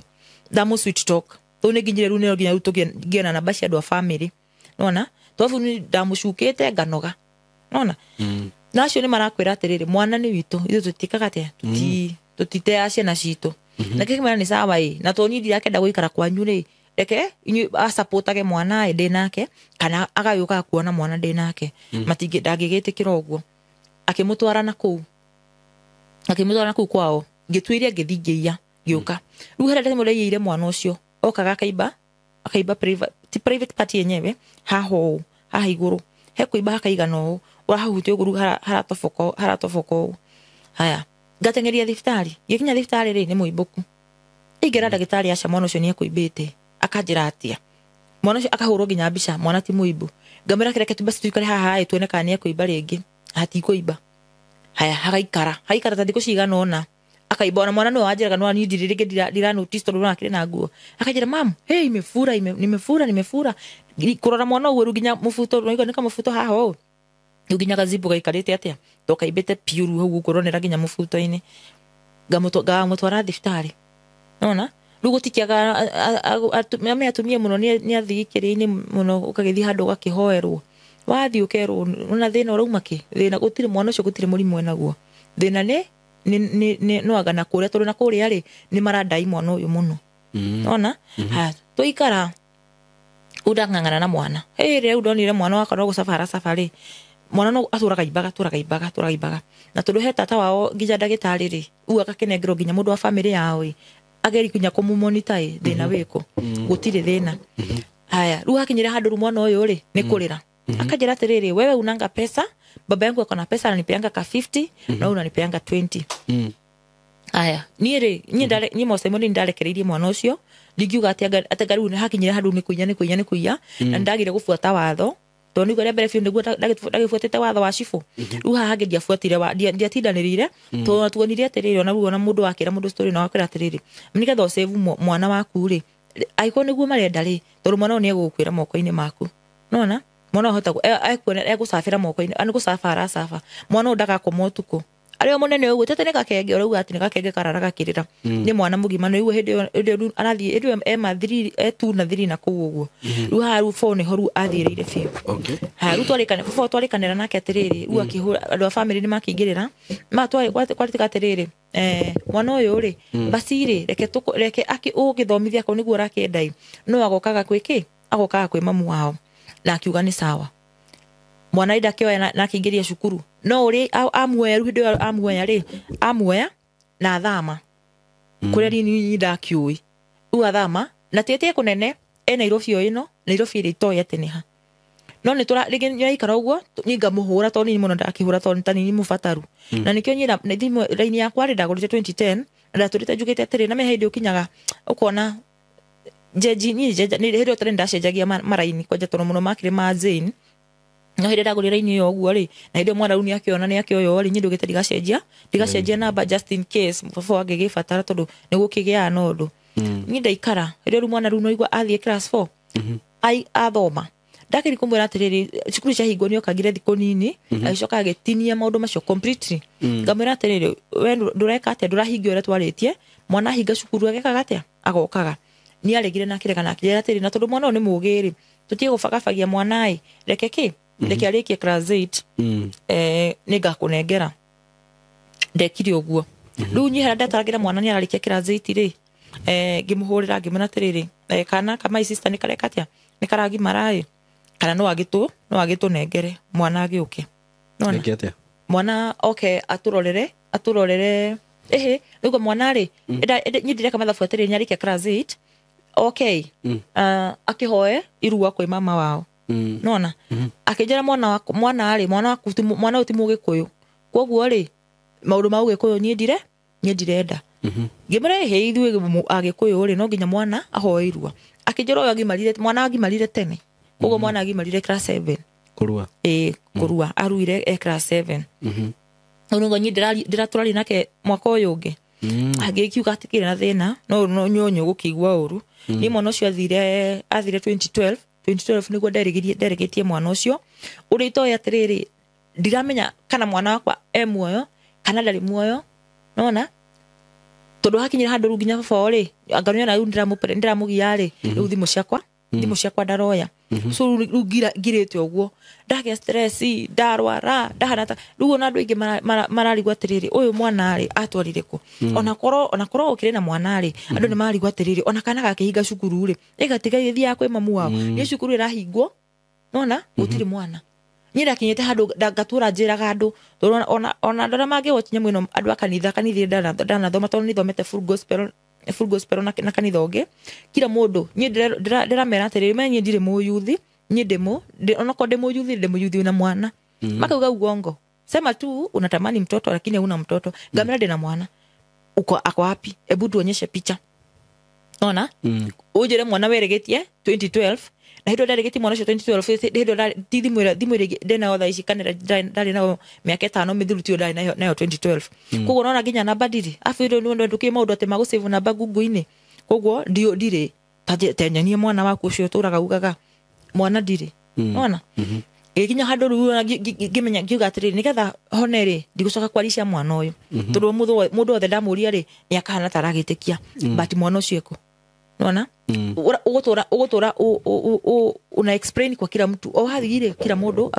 ndamu sweet talk to ne nginyire ru ne nginya ru tugiena na bacia andu a family nona tofu ni ndamucukite nganoga nona nacio ni marakwira atiriri mwana ni witu ithu tutikaga te tutite acia na cito na kike ni sawa na to ni ndirakenda guikara kwanyu ri reke inyu supportage mwana ende nake kana agayuka kuona mwana ende nake matingi ndagigitikira uguo akimutwara na kuu kwao ngitwiria ngithingiia giuka riu hera ndemo leire mwana ucio okaga akaiba private party yenyewe haho iguru he kuiba akaiga no urahuti uguru haratofoko haya ngatengeria thiftari gikinya thiftari ri ni muibuku igera ndagitari aca mwana ucio ni akuibite akajira atia mwana ucio akahurwo ginya mbica mwana ti muibu ngamira kireke tu basi tuikare haha tuone kana ni akuiba ringi hati kuiba haya hagaikara tandiko cigana ona akaibona mwana no ajira no ni ndira notice tondu nakire na nguo akajira mam hey nimefura kurora mwana uwe ruginya mufuto no iko nika mufuto haho uginya gazibu gaikarite atia toka ibete piuru hau gukoronera ginya mufuto-ini gamutwara thibitarĩ nona rĩu gũtikiaga atumia mũno nĩ athigikĩrĩini mũno ũkagĩthiĩ handũ ũgakĩhoerwo wathiĩ ũkerwo ona thĩna ũrauma kĩ thĩna gũtirĩ mwana ũcio gũtirĩ mũrimũ enaguo thĩna nĩ no agana kũrĩa tondũ na kũrĩa rĩ nĩ marandai mwana ũyũ mũno nona tũikara udang'ang'ana na mwana rĩu ndonire mwana wakwa no gũcabara safari mwana no atũraga ibaga na tondũ he tata wao nginya ndagĩtarĩ rĩ u agakenengerwo nginya mũndũ wa family yao ĩ ageri kunya kũmũmonita ĩ thĩna wĩkũ gũtirĩ thĩna haya rĩu hakinyire handũ mwana ũyũ rĩ nĩ kũrĩra akajira atĩrĩrĩ wewe unanga pesa baba yangu akona pesa ananipeanga ka 50 na unanipeanga 20 haya niĩ rĩ niĩ mosemo nĩ ndarekereirie mwana ũcio ndigiuga atĩ garu nĩ hakinyire handũ nĩ kuiya na ndagire gũbuata watho tondũ nĩguo rĩa mbere biũ nĩguo ndagĩbuatĩte watho wa cibũ rĩu haha hangĩ ndiabuatire ndiatindanĩrĩire tondũ tuonire atĩrĩrĩ ona rĩu ona mũndũ wakĩra mũndũ story na wakwĩra atĩrĩrĩ nĩgetha ũsave mwana waku rĩ aiko nĩguo marenda rĩ tondũ mwana nĩ egũkwĩra moko-inĩ maku nona mwana hota egũcabĩra moko-inĩ ani gũcabara mwana ndagakoma ũtukũ arĩa mũnene ũguo tete nĩ gakenge ũrauga atĩ nĩ gakenge karara gakĩrĩra nĩ mwana mũgima no hĩndĩ ĩyo arathiĩ hĩndĩ ĩyo ema 3 2 na 3 na kũu ũguo rĩu haha rĩu 4 nĩho rĩu athĩrĩire biũ rĩu twarĩkanĩra nake atĩrĩrĩ rĩu akĩhũra andũ a family nĩ makĩingĩrĩra kwatĩka atĩrĩrĩ mwana ũyũ rĩ bacirĩ reke ũgĩthomithia kau nĩguo rakĩenda no agokaga kwĩkĩ agokaga kwĩ mamu wao na akiuga nĩ sawa mwana ndakĩoya na akĩingĩria cukuru no ũrĩ amuoya hĩndĩ ĩyo amuoya rĩ amuoya na thama kũrĩa nini ndakĩũĩ rĩu athama na tete kũnene Nairobi ĩno Nairobi ĩrĩ itoya teneha no nĩ tũraikara ũguo niĩ ngamũhũra tondũ nini mũno ndakĩhũra tondũ ta nini mũbataru na nĩkĩo nyira thimũ raini yakwa rĩ ndagũrĩte 2010 na ndatũrĩte njugĩte atĩrĩ na hĩndĩ ũkinyaga ũkona jeji nĩ hĩndĩ ĩyo tene ndacenjagia maraini kwanja tondũ mũno makĩrĩ ma Jane no hĩndĩ ndagũrĩra raini ĩyo ũguo rĩ na hĩndĩ mwana rĩu nĩ akĩoyo rĩ niĩ ndũgĩte ndigacenjia namba just in case before angĩgĩbatara tondũ nĩ gũkĩgĩaga na ũndũ niĩ ndaikara hĩndĩ rĩu mwana rĩu no igua athiĩ class 4 athoma ndakĩri kũmwĩra atĩrĩrĩ cukuru ciahingwo nĩ okagire thikũ nini agĩcoka agĩtinia maũndũ macio completely ngamwĩra atĩrĩrĩ we ndũreka atĩa ndũrahingio ũrĩa twarĩtie mwana hinga cukuru agekaga atĩa agokaga nĩ aregire na kĩrega na kĩrĩa atĩrĩ na tondũ mwana ũyũ nĩ mũgĩrĩ tũtige gũbagabagia mwana reke arĩkie class 8 nĩ ngakũnengera ndekire ũguo rĩu nyihera ndataragira mwana nĩ ararĩkia class 8 rĩ ngĩmũhũrĩra ngĩmwĩra atĩrĩrĩ kana my sister nĩ kareka atĩa nĩ karagimara kana no agĩtũnengere mwana agĩũke nona mwana okay atũrorere nĩguo mwana rĩ niĩ ndireka mathabu atĩrĩrĩ nyarĩkia class 8 okay akĩhoe irua kwĩ mama wao nona akĩnjĩra mwana ũyũ ti mũgĩkũyũ koguo rĩ maũndũ ma ũgĩkũyũ niĩ ndirenda ngĩmũra ithuĩ agĩkũyũ rĩ no nginya mwana ahoe irua akĩnjĩra mwana agimarire tene koguo mwana agimarire class 7 kũrua aruire class 7 ũguo niĩ ndiratũrari nake mwaka ũyũ ũngĩ agĩkiuga atikĩrĩ na thĩna no nyonyo gũkĩigua ũru niĩ mwana ũcio athire 2012 nĩguo nderĩgĩtie mwana ũcio ũrĩa itoya atĩrĩrĩ ndiramenya kana mwana wakwa muoyo kana ndarĩ muoyo nona tondũ hakinyire handũ rĩu nginya baba rĩ anganiona rĩu ndiramũgia rĩ rĩu thimũ ciakwa ndaroya so rĩu ngirĩte ũguo ndagĩa stress ndarwara ndahana ta rĩu ona andũ aingĩ mararigwo atĩrĩrĩ ũyũ mwana rĩ atwarire kũ ona korwo ũkĩrĩ na mwana rĩ andũ nĩ mararigwo atĩrĩrĩ ona kana gakĩhinga cukuru rĩ ĩgatiga gĩthiaga kwĩ mamu wao nĩ cukuru ĩrahingwo nona gũtirĩ mwana niĩ ndakinyĩte handũ ngatũra njĩraga andũ ona andũ arĩa mangĩwatch nyamũ ĩno andũ a kanitha ndanathoma tondũ nĩthomete full gospel na kanitha ũngĩ kila mũndũ niĩ ndĩramera atĩrĩrĩ menye ndirĩ mũyuthi niĩ onakorwo ndĩ mũyuthi na mwana makauga ugongo sema tu unatamani mtoto lakini huna mtoto ngamera ndĩ na mwana ako wapi hebu tuonyeshe picha ona ujire mwana weregetie 2012 na hĩndĩ ndarĩgĩtie mwana ũcio 2012 hĩndĩ thimũ ndĩna otha ici kanĩra ndarĩ nayo mĩaka 5 mĩthiru tio ndarĩ nayo 2012 koguo nona nginya namba ndirĩ afiro nĩ ndũkĩe maũndũ atĩ magũsave namba Google-inĩ koguo ndirĩ tenyonie mwana waku ũcio ũtũraga ugaga mwana ndirĩ nona gikinya handu ru ngimenya ngiuga atiri nigetha hone ri ndigucoka kwaricia mwana uyu tondu mundu othe ndamuria ri ni akahana taragitikia but mwana ucio eko nona ugutura una explain kwa kila mtu o hathigire kila mundu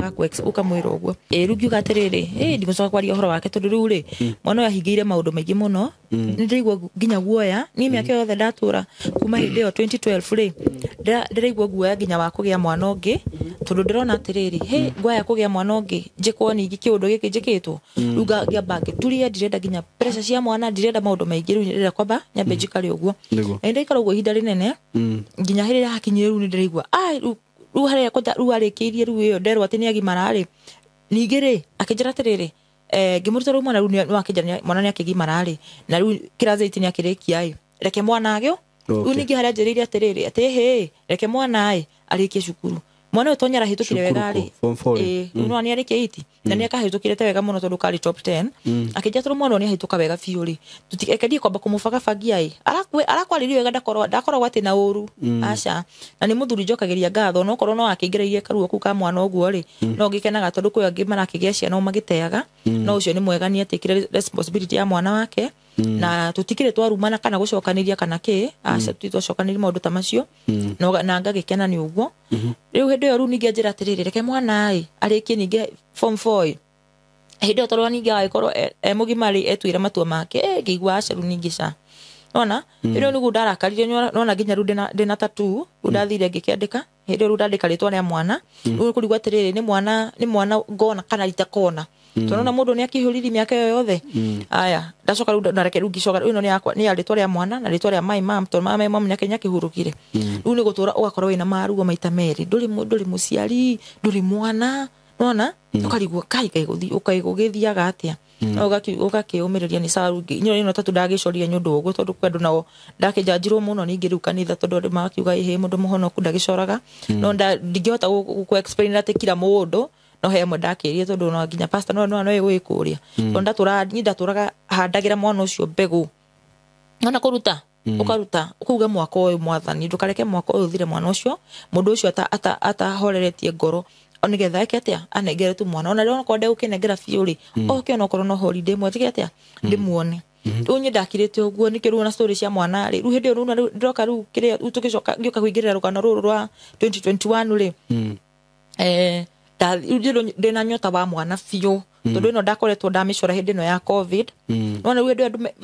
ukamwira uguo rugiuga atiriri ndigucoka kwaria uhoro wake tondu riu ri mwana uyu ahingiire maundu maingi muno ndirigwa nginya guoya ni miaka yothe ndatura kuma hindi yo 2012 ri ndirigwa guoya nginya wa kugia mwana ungi tondu ndirona atiriri guoya kugia mwana ungi njikwo ningi kiundu giki njikitwo ruga giambange turia ndirenda nginya pressure cia mwana ndirenda maundu maingi riu ndirenda kwamba nyambe njikare uguo ndikara uguo ihinda rinene nginya hirira hakinyire riu ndirigwa ru haria ko ru arikiirie ru iyo nderwa ati ni agimara ri ningi ri akinjira atiriri ngimuruta ru mwana ru ni akijana mwana ni akigimara ri na ru kirathiti ni akirikia reke mwana agyo ru ningi haria njiriire atiriri ati reke mwana arikie cukuru mwana uyu tonyara hitukire wega ri no ni arikie 8 na ni akahitukire te wega muno tondu kari top 10 akija turu mwana ni ahituka wega fiu ri tutikendie kwamba kumufaga fagia arakwaririo wega ndakorwo ati na uru aca na ni muthuri njokagiria ngatho no korwo no akingiririe karuo ku ka mwana uguo ri no ngikenaga tondu kwi angi marakigia ciana magiteaga no ucio ni mwega ni atikire responsibility ya mwana wake na tutikire twarumana kana gucokaniria kana ki aca tutocokaniria maundu ta macio no na ngagikena ni uguo riu hindi yo ru ningi njira atiriri reke mwana arikie ningi form 4 hindi yo torwa ningi aikorwo mugimari etwire matua make ngigwa aca ru ningi ca nona riu nigu ndarakarire nona nginya ru ndina tatu ndathire ngikiandika hindi ru ndandika ritwa ria mwana ru kurigwa atiriri ni mwana ngona kana ritakona tonona mundu ni akihuriri miaka yothe aya ndacoka ru ndareke ru ngicoka ino ni ritwa ria mwana na ritwa ria my mom tondu my mom ni Kenya kihurukire ru ni gutura ugakorwo wina maruo maita meri nduri muciari nduri mwana nona ukarigwo kai ukaigugithiaga atia ugakiumiriria ni saru ino tatu ndagicoria nyundu uguo tondu kwendu nao ndakijanjirwo muno ningi riu kanitha tondu ndi makiuga mundu muhonoku ndagicoraga no ndingihota ku explain ati kila mundu no hemwe ndakirie tondu no nginya pastor no gwikuria tondu ndaturaga handagira mwana ucio mbegu ona kuruta ukaruta ukuga mwaka uyu mwathani ndukareke mwaka uyu thire mwana ucio mundu ucio atahoreretie ngoro onigetha eketia anegere tu mwana ona rero kwende ukinegera fiuri oke no korwo no holiday mwe tiketia ndimuone unye ndakirite uguo nikiru na story cia mwana ri ru hindi ru ndoka ru kiria utukicoka ngioka kuingirira rugano ruru rwa 2021 ri ndina nyota wa mwana fiu tondu ino ndakoretwo ndamicora hindi no ya covid nona ru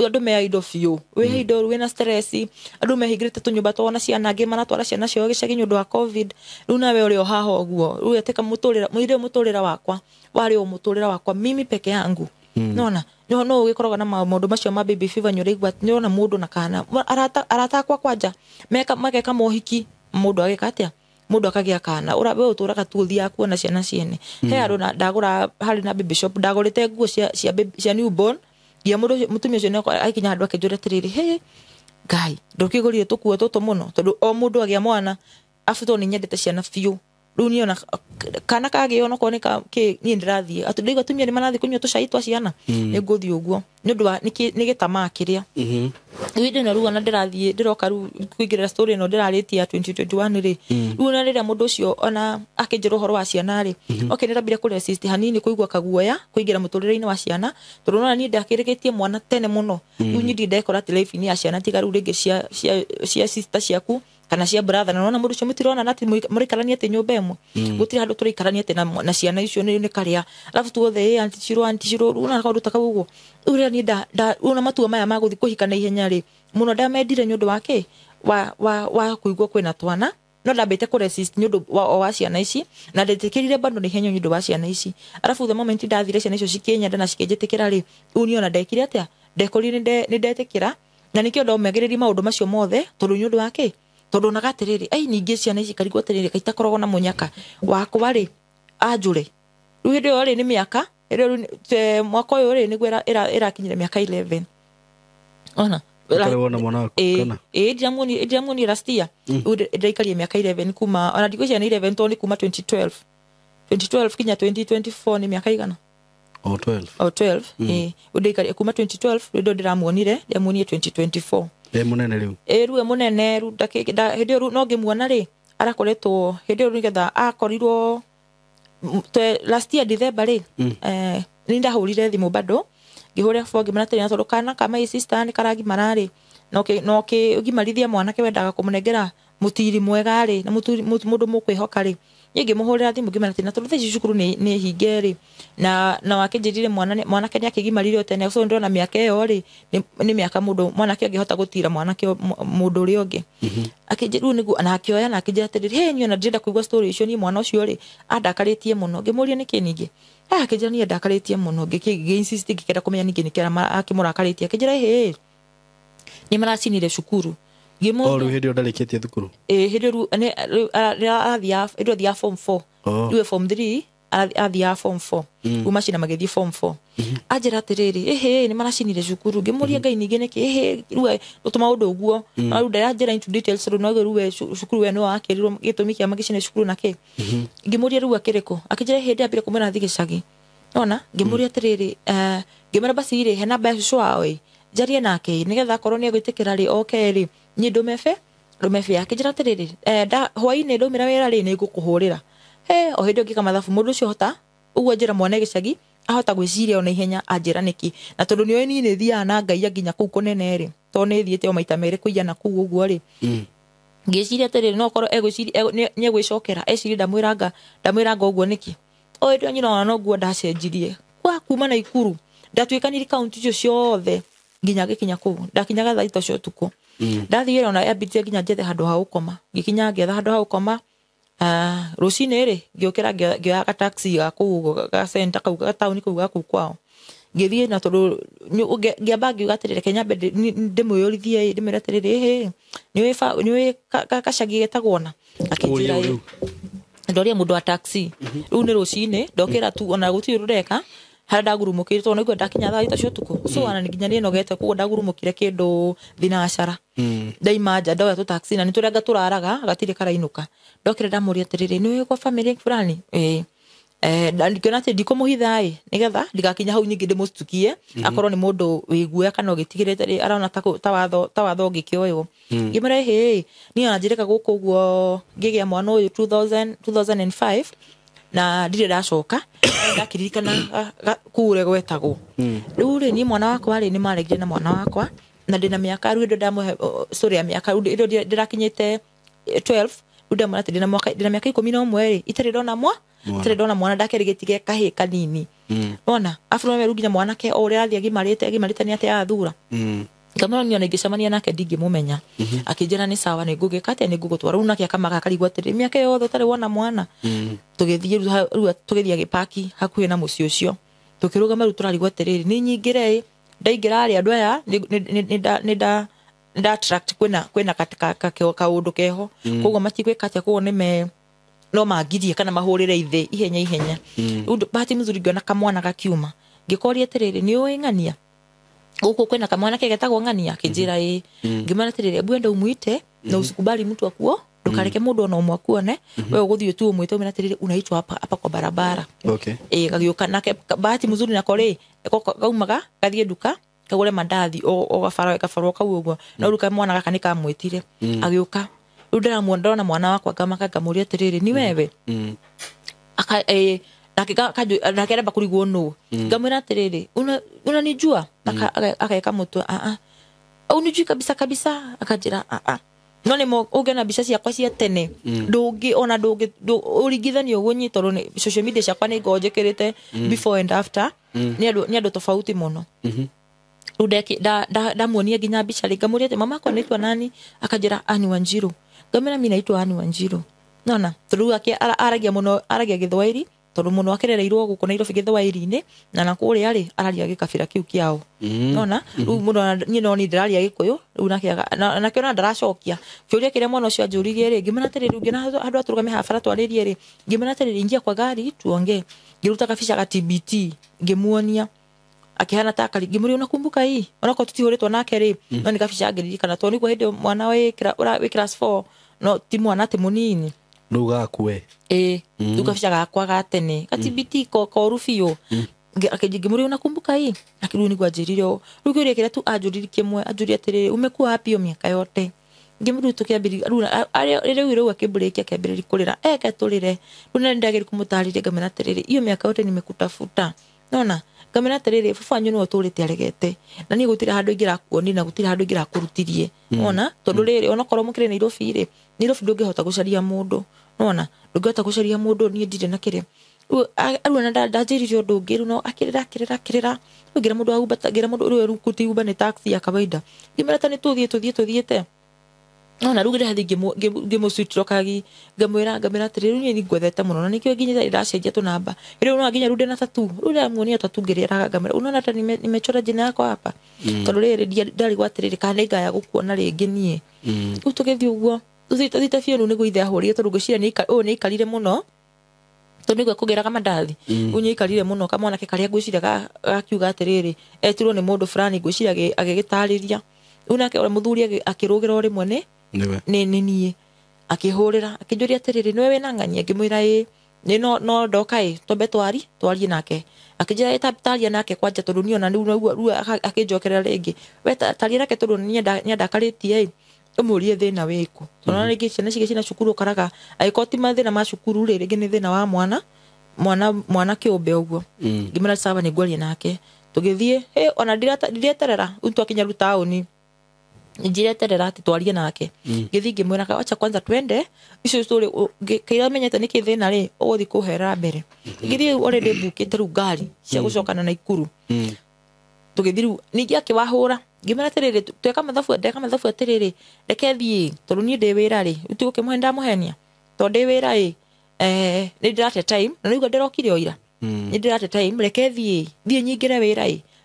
andu me indo fiu we indo wina stress andu mehingirite tunyumba twona ciana ngi mana twara ciana cio gicagi nyundu wa covid ru nawe uri o haha uguo ru eteka muturira wakwa wari o muturira wakwa mimi peke yangu nona no ugikorwa na maundu macio ma baby fever nyurigwa nona mundu na kana arata kwa kwanja meka mohiki mundu agikatia mundu akagia kana urabe uturaga tuthia kuona ciana ciene he andu ndagura hari na baby shop ndagurite nguo cia newborn ya mutumia ucio no aikinya andu akinjura tiriri guy ndukigurire tukuo tutu muno tondu o mundu agia mwana afuto ni nyendete ciana fiu runi ona kana kage ona koneka ke ni ndirathie atudigo tumia ni manathi kunywa tucai twa ciana nguthi uguo nundu wa ni gitama kiria winde na ruwa na ndirathie ndiroka ru kuigirira story no ndiraritia 2021 ri ruwa rira mundu ucio ona akinjira horo wa ciana ri okay ndirabire ku resist hanini kuigwa kaguoya kuigira muturire-ini wa ciana turona ni ndakirikitie mwana tene muno runyi ndekora ati life ni ya ciana tigaru ringi cia sister ciaku kana cia brother na mundu cio mutirona nati murikarania ati nyumba emwe gutiri handu turikarania ati na ciana icio ni karia alafu tuothe anti ciro una kaundu takaugo uria ni una matua maya maguthi kuhika na ihenya ri muno ndamendire nyundu wake wa kuigwa kwina twana no ndambite ku resist nyundu wa ciana ici na ndetikirire bando ni ihenya nyundu wa ciana ici alafu the moment ndathire ciana icio cikenya na cikenjetekera ri uni ona ndekire atia ndekorire ni ndetekira na nikio ndomegeririe maundu macio mothe tondu nyundu wake tondu nagatiriri ningi ciana ici karigwo atiriri kaita korogwo na munyaka wakwa ri anjure riu hindi yo ri ni miaka ri mwaka uyu ri niguo irakinyire miaka 11 ona Wona mwana kana ndiamuni last year ndaikarie miaka 11 kuma ona ndiko ciana 11 toni kuma 2012 kinya 2024 ni miaka igana 12 udaikarie kuma 2012 ndo ndiramuonire ndiamuonie 2024 munene riu riu munene ru hindi ru no ngimuona ri arakoretwo hindi ru nigetha akorirwo last year December ri ninda hurire thimu bado ngihurira phone ngimana atiriri tondu kana kama i sister ni karagimara ri no ke ugimarithia mwanake wendaga kumunengera mutiri mwega ri na mundu mukwihoka ri yenge muhurira thimu ngimana atiriri tondu theci cukuru ni hinge ri na wakinjirire mwanake ni akigimarire tene so ndona miaka iyo ri ni miaka mundu mwanake angihota gutira mwanake mundu ri ungi akinjiru nigu na akioya na akinjira atiriri he ni ona ndenda kuigwa story icio ni mwana ucio ri andakaritie muno ngimuria niki ningi akinjira ni andakaritie muno insist ngikenda kumenya ningi nikera akimurakarĩtie akinjira he ni maracinire cukuru Olu hindi ondarikitie thukuru hindi ru athia form 4 riu form 3 athia form 4 umacina magethie form 4 anjira atiriri ni maracinire cukuru ngimuria ngai ningi niki riu utuma undu uguo riu ndaranjira into details riu no riu cukuru we no akirirwo gitumi kia magicine cukuru nake ngimuria riu akiriko akinjira hindi ambire kumena thigicagi ona ngimuria atiriri ngimera basi ri hena ba shwa oi jarie nake nigetha korwo ni agwitikira ri okay ri ni ndumefe akinjira atiriri da hwaini ndumira wira ri ni ngukuhurira o hindi ngika mathabu mundu ucio hota uguo njira mwana gicagi ahota gwiciria ona ihenya anjira niki na tondu ni ni thia na ngai nginya kuu kunene ri to ni thiete o maita mere kuiana kuu uguo ri ngiciria atiriri no korwo egwiciria ni egwicokera eciria ndamwiranga uguo niki o hindi nyina no guo ndacenjirie kwa kuma na ikuru ndatuikaniri county icio ciothe nginya gikinya kuu ndakinyaga thaa ito cio tuku ndathire ona yabitie nginya njethe handu ha ukoma gikinya ngetha handu ha ukoma rucine ri ngiokira ngioya ka taxi ga kuu ga center kau ga town kuu ga kuu kwao ngithie na tondu ngiamba ngiuga atiriri Kenya be ndimuyurithie ndimira atiriri ni kacagi getagwona akinjira ndoria mundu wa taxi riu ni rucine ndokira tu ona guti rureka hada gurumukire to niguo ndakinya thaa ita cio tuku so ana nginya ni nogete kugo ndagurumukire kindu thinacara ndaima nja ndoya tu taxi na niturenga turaraga gatire karainuka ndokire ndamuria atiriri ni kwa family fulani ndangiona ati ndikumuhitha nigetha ndigakinya hau nyingi ndimustukie akorwo ni mundu wiguoya kana ugitigirite ri arona ta watho ngikioyo ngimera ni ona njireka guku guo ngigia mwana uyu 2005 na ndire ndacoka ndakiririkana kure gwetagwo riu ri ni mwana wakwa ri ni maregire na mwana wakwa na ndina miaka riu ndo ndamuhe story ya miaka riu ndirakinyite 12 riu ndamwira ndina miaka 11 ri itari ndona mwana ndakerigetige kahi kanini ona afro me ruginya mwana ke ore athia gimarite ni ate athura ngamara niona ngicemania nake ndingimumenya akinjira ni sawa ni ngugikate ni ngugutwara riu nake akamaga karigwa atiri miaka yothe utari wona mwana tugithie gipaki hakuhi na mucio ucio tukirugama riu turarigwa atiriri ni nyingire ndaingira ari andu aya ni nda attract kwena kaundu keho koguo matigwika atia koguo ni no magirie kana mahurire ithe ihenya bahati mzuri ngiona kamwana gakiuma ngikoria atiriri ni uingania guku kwena kamwana kegetagwo ngania kinjira ngimana atiriri ebu enda umuite na usikubali mtu akuo ndukareke mundu ona umwe akuone wewe guthie tu umwite umena atiriri unaitwa hapa kwa barabara gagioka nake bahati mzuri nako ri gaumaga gathie duka kagure mandathi o gabaro kau uguo na ruka mwana gaka nikamwitire agioka udara muondona mwana wakwa ngamaka ngamuria atiriri ni wewe nakera bakurigwo no ngamwira atiriri unanijua akaeka mutu unijui kabisa akajira none mo ugena bica ciakwa cia tene ndungi urigithania uguo nyitoro ni social media ciakwa ni ngonjekirite before and after ni andu tofauti muno udeki da muonia ginya bica ri ngamuria ati mama kwa naitwa nani akajira Ani Wanjiru ngamira mimi naitwa Ani Wanjiru nona turu aragia githwairi tondu muno akerereirwo guku Nairobi githwairi-ini na nakuri ari araria gikabira kiu kiao nona riu muno nyino ni ndiraria gikuyu riu na kiona ndaracokia kiuria kiria mwana ucio anjuririe ri ngimana atiriri ngina andu aturugame habara twaririe ri ngimana atiriri ingia kwa gari tuonge ngiruta kabica ga TBT ngimuonia akihana takari ngimuri unakumbuka hii onako tutihuritwo nake ri no ni kabica ngiririkana to niguo hindi mwana we class 4 no ti mwana ti munini nuga akue tukabica gakwa ga tene katibiti ko rufio ngimuri unakumbuka hii akiru ni gwanjiriro rugirie kira tu ajuriri kimwe ajuria atiriri umekuwa hapi yo miaka yote ngimuru tukiambiri runa rero akibrekia kiambiri kulira eke tulire runa ndagiri kumutariria ngamena terere iyo miaka yote nimekutafuta nona ngamena terere fufanyo no tulite aregete na ni gutira handu ingira kuoni na gutira handu ingira kurutirie nona tondu riri ona korwo mukire ni Nairobi ndungihota gucaria mundu nona ndungihota gucaria mundu ni ndire na kire aruna ndajiririo undu ungi runo akirira ngira mundu aubatagira mundu uru kuti uba ni taxi ya kawaida ngimera ni tuthiete nona rugire hathi ngimo switch rokagi ngamwira ngamera tiriri ni ngwethete muno na nikio nginya iracenjia tunamba ire no nginya rude na tatu rude muonia tatu ngirira ngamera unaona ta nimechora jina yako hapa tondu riri ndari gwatiriri kana ngaya gukuona ringi nie utugethi uguo tuthite fionu ni guithe ahuri tondu ngicira ni ikarire muno tondu gwe kugeraga mandathi unye ikarire muno kamwana ke karia ngwicira gakiuga atiriri etirwo ni mundu fulani ngwicira agigitariria unake ore muthuri akirugira ore mwene ni akihurira akinjuria atiriri niwe wina ng'ania ngimwira ni no ndoka tombe twarie nake akijira taria nake kwanja tondu niona ru akinjokerera ringi we taria nake tondu nienda karitie umurie thina wiku tondu ringi ciana cigicina cukuru karaga aikoti mathina ma cukuru ringi ni thina wa mwana kiumbe uguo ngimwira sava ni ngwaria nake tugithie ona ndireterera untu akinya rutauni njireterera ati twarie nake ngithi ngimwira acha kwanza twende icio story kaira menyete niki thina ri uguthi kuhera mbere ngithi already bookite ru ngari cia gucokana na Ikuru tugithiru ningi akiwahura ngimwira tiriri tweka mathafu atiriri reke thie tondu ni ndi wira ri utuke muhenda muhenia tondu ndi wira ni ndirate time na nigo ndirokire oira ni ndirate time reke thie nyingire wira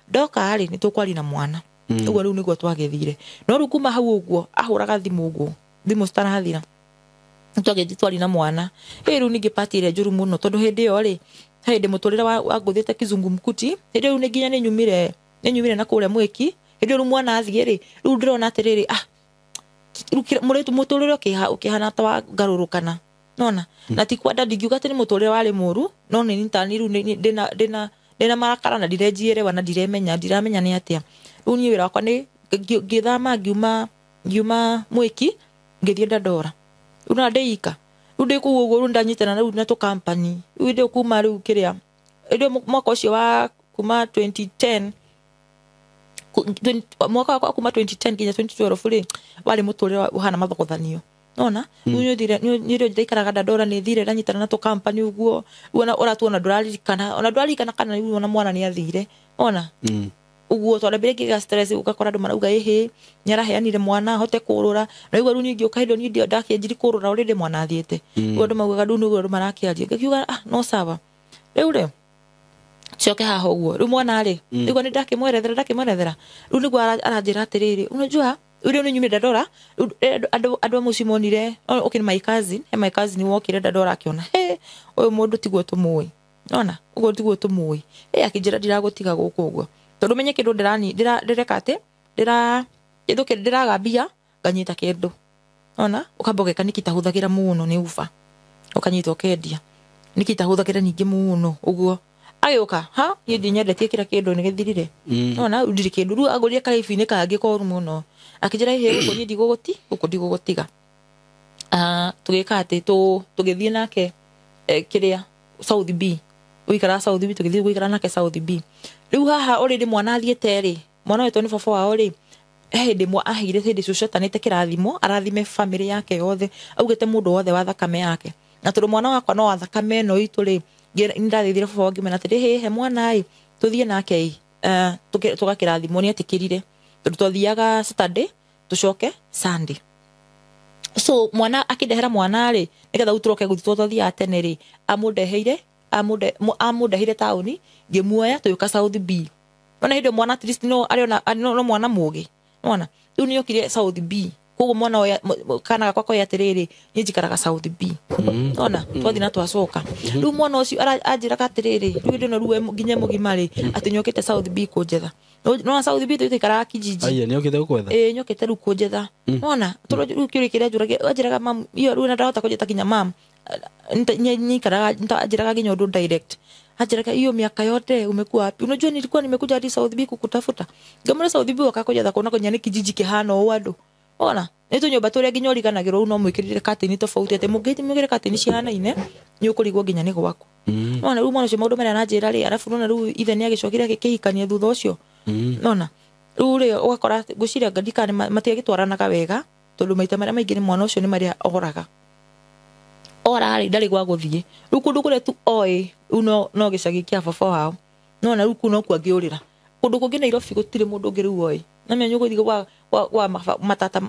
ndoka ri ni tukwari na mwana uguo riu niguo twagethire no ru kuma hau uguo ahuraga thimu uguo thimu starathira twagethitwari na mwana riu ningipatire njuru muno tondu hindi yo ri hindi muturira wa nguthite kizungumkuti hindi riu ninginya ni nyumire na kuria mwiki hindi ru mwana athie ri riu ndirona atiriri muretu muturira ukihana tawa ngarurukana nona na tikwenda ndingiuga ati ni muturira wari muru no ni ntani riu ndina marakara na ndirenjiere wana ndiramenya ni atia unyi wira wakwa ni ngithama ngiuma mwiki ngithie Dandora una ndeika rundi ku uguo ndanyitana na na to company rundi kuma riu kiria ndio mwaka ucio wa kuma 2010 mwaka wa kuma 2010 kinya 2012 ri wari muturira uhana mathogothanio nona unyo ndio ndikaraga Dandora ni thire ndanyitana na to company uguo ona tuona ndurarikana kana ona mwana ni athire ona uguo tondu mbere ngiga stress ugakora andu marauga nyaraheanire mwana hote kurura na igwa runi ngioka indo ni ndio ndakienjiri kurura already mwana athiete andu maugaga ndu nugo andu marakiaria ngiuga no sawa riu cioke haha uguo riu mwana ri igwa ni ndakimwerethera riu niguo aranjira atiriri unajua uri ni nyumire Dandora andu mucimonire okay my cousin wokire Dandora akiona uyu mundu tiguo tumui nona uguo tiguo tumui akinjira ndiragutiga guku uguo tondu menye kindu ndireka ati ndiragambia nganyita kindu ona ukambogeka nikitahuthagira muno ni ufa ukanyita ukendia nikitahuthagira ningi muno uguo agiuka ni ndinyendetie kira kindu ni githirire ona ndiri kindu ru agurire karaifi-ini kangi koru muno akijira guku ni ndigugutiga tugika ati tugithie nake kiria South B uikara South B tugithie uikara nake South B riu haha already mwana athiete ri mwana wetu ni baba wao ri hindi ahire hindi cucotanite kirathimo arathime family yake yothe augete mundu wothe wa thakame yake na tondu mwana wakwa no wa thakame no itu ri ndathithire baba wangi mena ati he mwana tuthie nake tugakirathimo ni atikirire tondu twathiaga Saturday tucoke Sunday so mwana akindehera mwana ri nigetha uturoke guthi twathia tene ri amundehire tauni ngimuoya tuyuka South B ona hindi mwana at least no ariona no mwana mugi ona riu ni okire South B koguo mwana oya kana gakwa ko yatiriri ni njikaraga South B ona twathi na twacoka riu mwana ucio anjiraga atiriri riu ndino ruwe nginya mugima ri ati nyokete South B kunjetha no South B tuikaraga kijiji aya ni okite gukwetha nyokete ru kunjetha ona riu kiuri kiria njuraga anjiraga mam iyo riu ndahota kunjeta kinya mam nyikaraga anjiraga nginya undu direct ajiraga hiyo miaka yote umekuwa wapi? Unajua nilikuwa nimekuja hadi South B kukutafuta. Gamara South B wakakuja kuona kwenye kijiji kihano wado. ona nä tå nyå tå nginya å riganagä rwo no mwä kä rä re katini tofauti atä må ngä mä gä re katini cihanaine nä å kå rigwo nginya nä gwaku ona rä u mwana å cio maå ndå marä a na njä ra rä arabu nona rä u ithe nä agä cokire kä hikania thutha å cio nona rä u rä å gakora ngå ciria ndikane matiagä twaranaga wega tondå maita marä a maingä nä mwana å cio nä marä a oraga orarä ndarä gwa gå thiä rä u kå ndå kå rä a tu oä rä u no gä cagi kä a baba wao nona rä u kuu no kuo angä å rä ra kå ndå kå ngä Nairobi gå tirä må ndå å ngä rä u oä na mä nyå gå thiä wa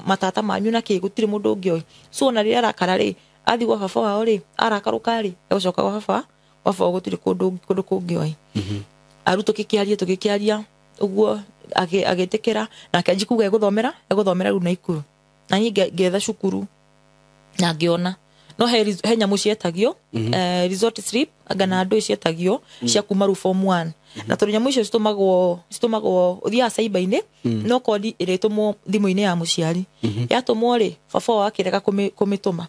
matata manyu na kä gå tirä må ndå å ngä oä so ona rä rä arakara rä athiä gwa baba wao rä arakarå ka rä egå coka gwa baba wao gå tirä kå ndå kå ngä oä aru tå gä kä aria å guo agä tä kä ra na akä anji kuga egå thomera rä u Naikuru na niä ngetha cukuru na ngä ona no he nyamå cietagio resort slip ngana ndå cietagio cia kuma rå form 1 na tondå nyamå icio citåmagwo å thiaga caiba-inä no kodi ä rä tå mo thimå-inä ya må ciari yatå mo rä baba wao akä rega kå mä tå ma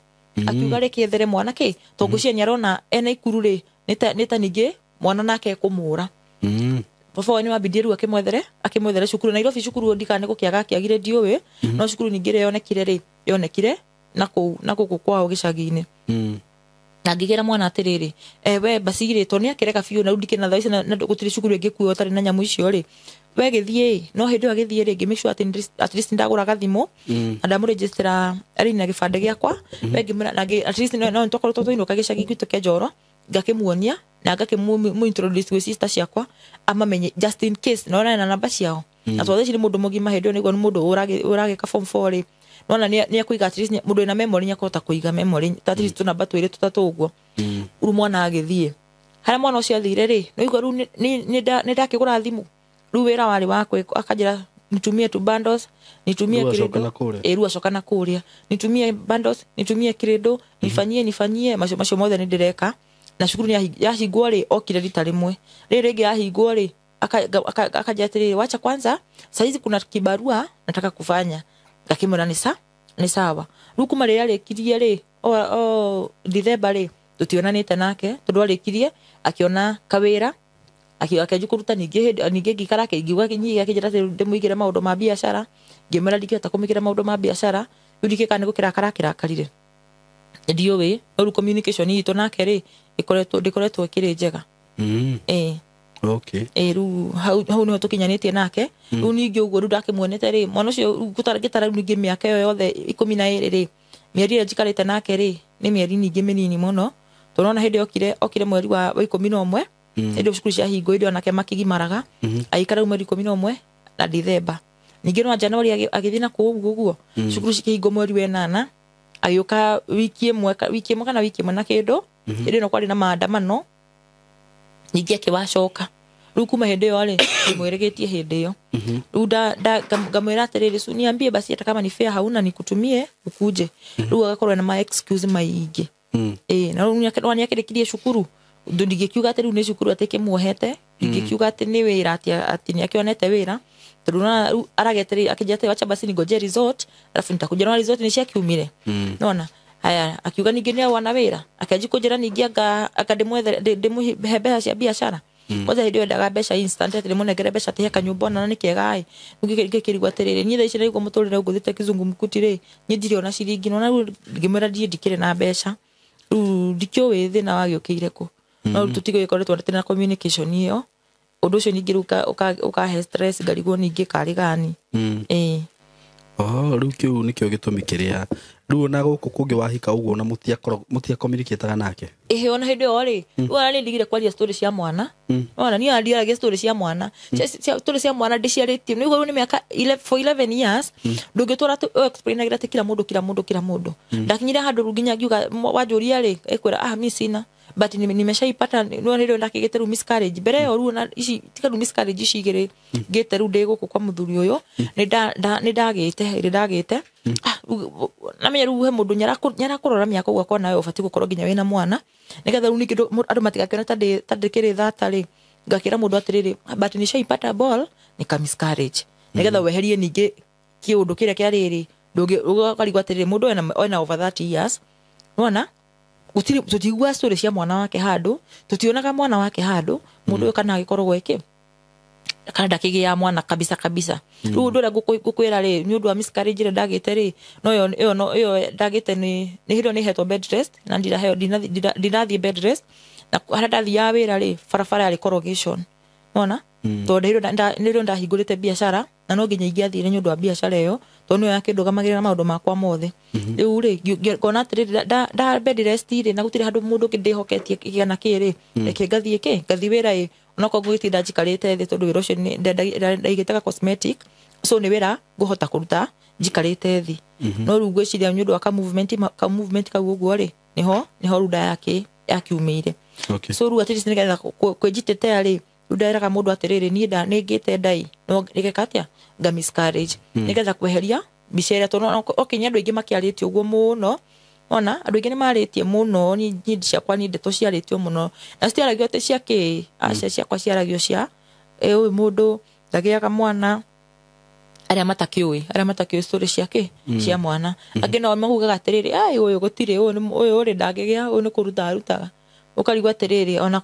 akiuga rä kä ethere mwana kä to ngå cia nä arona ena ikuru rä nä ta ningä mwana nake ekå må ra baba wao nä wambindie rä u akä mwethere cukuru Nairobi cukuru ndikane gå kä aga akä agire ndiå no cukuru ningä rä yonekire na kå kwao gä cagi-inä na ngä gä ra mwana atä rä rä we bacirä two nä akereka biå na rä u ndikä na thaici na gå tirä cukuru ä ngä kuo tarä na nyamå icio rä we gä thiä no hä ndä ä yo agä thiä rä ngä mä sure at least ndagå ra gathimå na ndamå registera arä na gä bandä gä akwa we ngä mä at least no nä twakoretwo tå inåka gä cagi gwitå kä Njoro ngakä muonia na ngakä må introduce gwä sister ciakwa amamenye just in case no na namba ciao na twathe cirä må ndå må gima hä ndä ä yo nä guo nä må ndå å ragä ka form 4 rä nona nä akå iga at least må ndå ena memory nä akåhota kå iga memory at least tå namba twä rä tå tatå å guo rä u mwana agä thiä harä a mwana å cio athire rä no igua rä u nä ndakä gå ra thimå rä u wä ra warä wakwe akanjä ra nitumie tu bundles nitumie kiredo rä u acoka na kå rä a nitumie bundles nitumie kiredo nifanyie macio mothe nä ndä reka na cukuru yahingwo rä okire rita rä mwe rä rä ngä yahingwo rä akanja atä rä wacha kwanza saizi kuna kibarua nataka kufanya ngakimwira nä sawa rä u kuma rä rä arä kirie rä Dithemba rä tå tionanä te nake tondå arä kirie akiona kawä ra akanji kå ruta ningä ngä ikara ngiuga nyiga akä njä ra ndä må igä re maå ndå ma biacara ngä mwä ra ndingä hota kå mä kä ra maå ndå ma biacara rä u ndikä kana nä gå kä rakara akä rakarire ndiå wä no rä u communication itå nake rä ndä koretwo ä kä rä njega rä u hau nä ho tå kinyanä tie nake rä u ningä å guo rä u ndakä muonete rä mwana å cio ngä tara rä u ningä mä aka ä yo yothe 12 rä mĩeri ĩrĩa njikarä te nake rĩ nĩ mĩeri ningĩ mĩnini mũno tũrona hĩndĩ okire mweri wa 11 hĩndĩ cukuru ciahingwo hĩndĩ onake makĩgimaraga aikara mweri 11 na Dithemba ningĩ no Januari agĩthiĩ na kũu ũguo cukuru cikĩhingwo mweri wa 8 agĩũka wiki ĩmwe kana wiki ĩmwe na kĩndũ hĩndĩ ĩno kwarĩ na maandamano ningĩ akĩwacoka rĩu kuma hĩndĩ ĩyo rĩ mwĩrĩgĩtie hĩndĩ ĩyo rĩu ngamwĩra atĩrĩrĩ su niambie basi hata kama ni fair hauna nikutumie ukuje rĩu agakorwo na ma excuse maingĩ na rĩu nĩakĩrĩkirie cukuru ndingĩkiuga atĩ rĩu nĩ cukuru atĩ kĩmuohete ndingĩkiuga atĩ nĩ wĩra atĩ nĩakĩonete wĩra tondũ rĩu arageterera akĩnjĩra atĩ wacha basi ningoje resort alafu nitakuja na resort nĩ ciakiumire nona haya akiuga ningĩ nĩ wana wĩra akĩanji kũnjĩra ningĩ ndĩmũhe mbeca cia biacara kwanza hĩndĩ ĩyo endaga mbeca instant atĩ ndĩmũnengere mbeca atĩ he kanyũmba ona nĩ kega ngĩkĩrigwo atĩrĩrĩ niĩ thaa ici naigua mũtũrĩre ũngũthiĩte kizungumkuti rĩ niĩ ndirĩ ona ciringi nona rĩu ngĩmwĩra ndirĩ ndikĩrĩ na mbeca rĩu ndikĩũĩ thĩna wagĩũkĩire kũ no rĩu tũtigũgĩkoretwo atĩ na communication ĩyo ũndũ ũcio ningĩ rĩu ũkahe stress ngarigwo ningĩ karĩ gani rĩu kĩu nĩkĩo gĩtũmi kĩrĩa rĩu ona gũkũ kũngĩ wahika ũguo na mũtiakominikĩtaga nake ona hĩndĩ ĩyo rĩ rĩu ona nĩ ndigire kwaria story cia mwana ona niĩ ndiaragia story cia mwana story cia mwana ndĩciarĩtie nĩ rĩu nĩ mĩaka for 11 years ndũngĩtwara explainagira atĩ kila mũndũ ndakinyire handũ rĩu nginya ngiuga wanjũria rĩ ekwĩra mimi sina but nimeshaipata no ndio ndakigete ru miscarriage mbere yo ru na ici tika ru miscarriage ici igere ngete ru ndi guku kwa muthuri uyu ni ndagite na me ru he mundu nyarakurora miaka gwa kona yo fati gukorwo ginya wina mwana nigetha ru nikindo andu matigakena tandikiri thata ri ngakira mundu atiriri but nishaipata ball nika miscarriage nigetha weherie ningi kiundu kiria kiariri ndugi ugakarigwa atiriri mundu ena over 30 years nona tutigua story cia mwana wake handu tutionaga mwana wake handu mundu uyu kana agikorwo gweke kana ndakigia mwana kabisa kabisa riu ndura gukwira ri ni undu wa miscarriage ri ndagite ri no yo ndagite ni hiro ni heto bed rest na ndirathie bed rest na hara ndathia wira ri farafara ya corrugation ona to ndio ndahingurite biashara na no nginya ingiathire ni undu wa biashara iyo to no yake ndugamagirira maundu makwa mothe riu ri ngona atiri da bed rest ri na gutire handu mundu kindihoketie kigana kiri reke ngathi wira ri onako gwitinda njikarite thi tondu wira ucio ndaigitaga cosmetic so ni wira nguhota kuruta njikarite thi no riu ngwiciria ni undu wa ka movement kau uguo ri niho ruda yake yakiumire so riu atiri nigetha kwijitetea ri nderaga mundu atiriri ni ngite ndai no nigekatia nga miscarriage nigetha kweheria biceria tono okinya andu ingi makiarite uguo muno ona andu ingi ni maritie muno ni ciakwa ni ndeto ciaritio muno na ciaragio te ciake acia ciakwa ciaragio cia uyu mundu ndagiaga mwana aria matakiui story ciake cia mwana angi no mahugaga atiriri ai uyu gutire uyu ri ndagigia uyu ni kuruta rutaga ukarigwa atiriri ona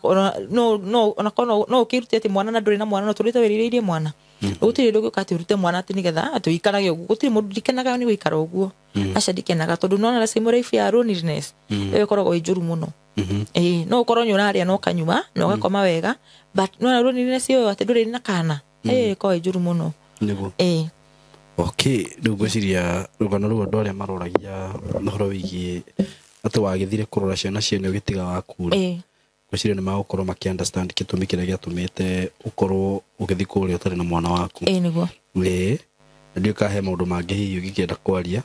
no ukirutia ati mwana na nduri na mwana no turite wiririe mwana gutire ndu gukati urute mwana ati nigetha ati wikarage uguo gutire mundu dikenaga ni wikara uguo aca dikenaga tondu no na same life ya loneliness ewe koragwo injuru muno no ukorwo nyuraria no kanyuma no gakoma wega but no na loneliness yo ati nduri na kana ko injuru muno niguo okay ndu gwiciria rugano ruo ndore maroragia nohoro wigie ati wagithire kurora ciana ciene ugitiga wakure gwiciria ni magukorwo maki understand kitumi kiria giatumite ukorwo ugithi kuria utari na mwana waku niguo ndio kahe maundu mangi hiyo gikienda kwaria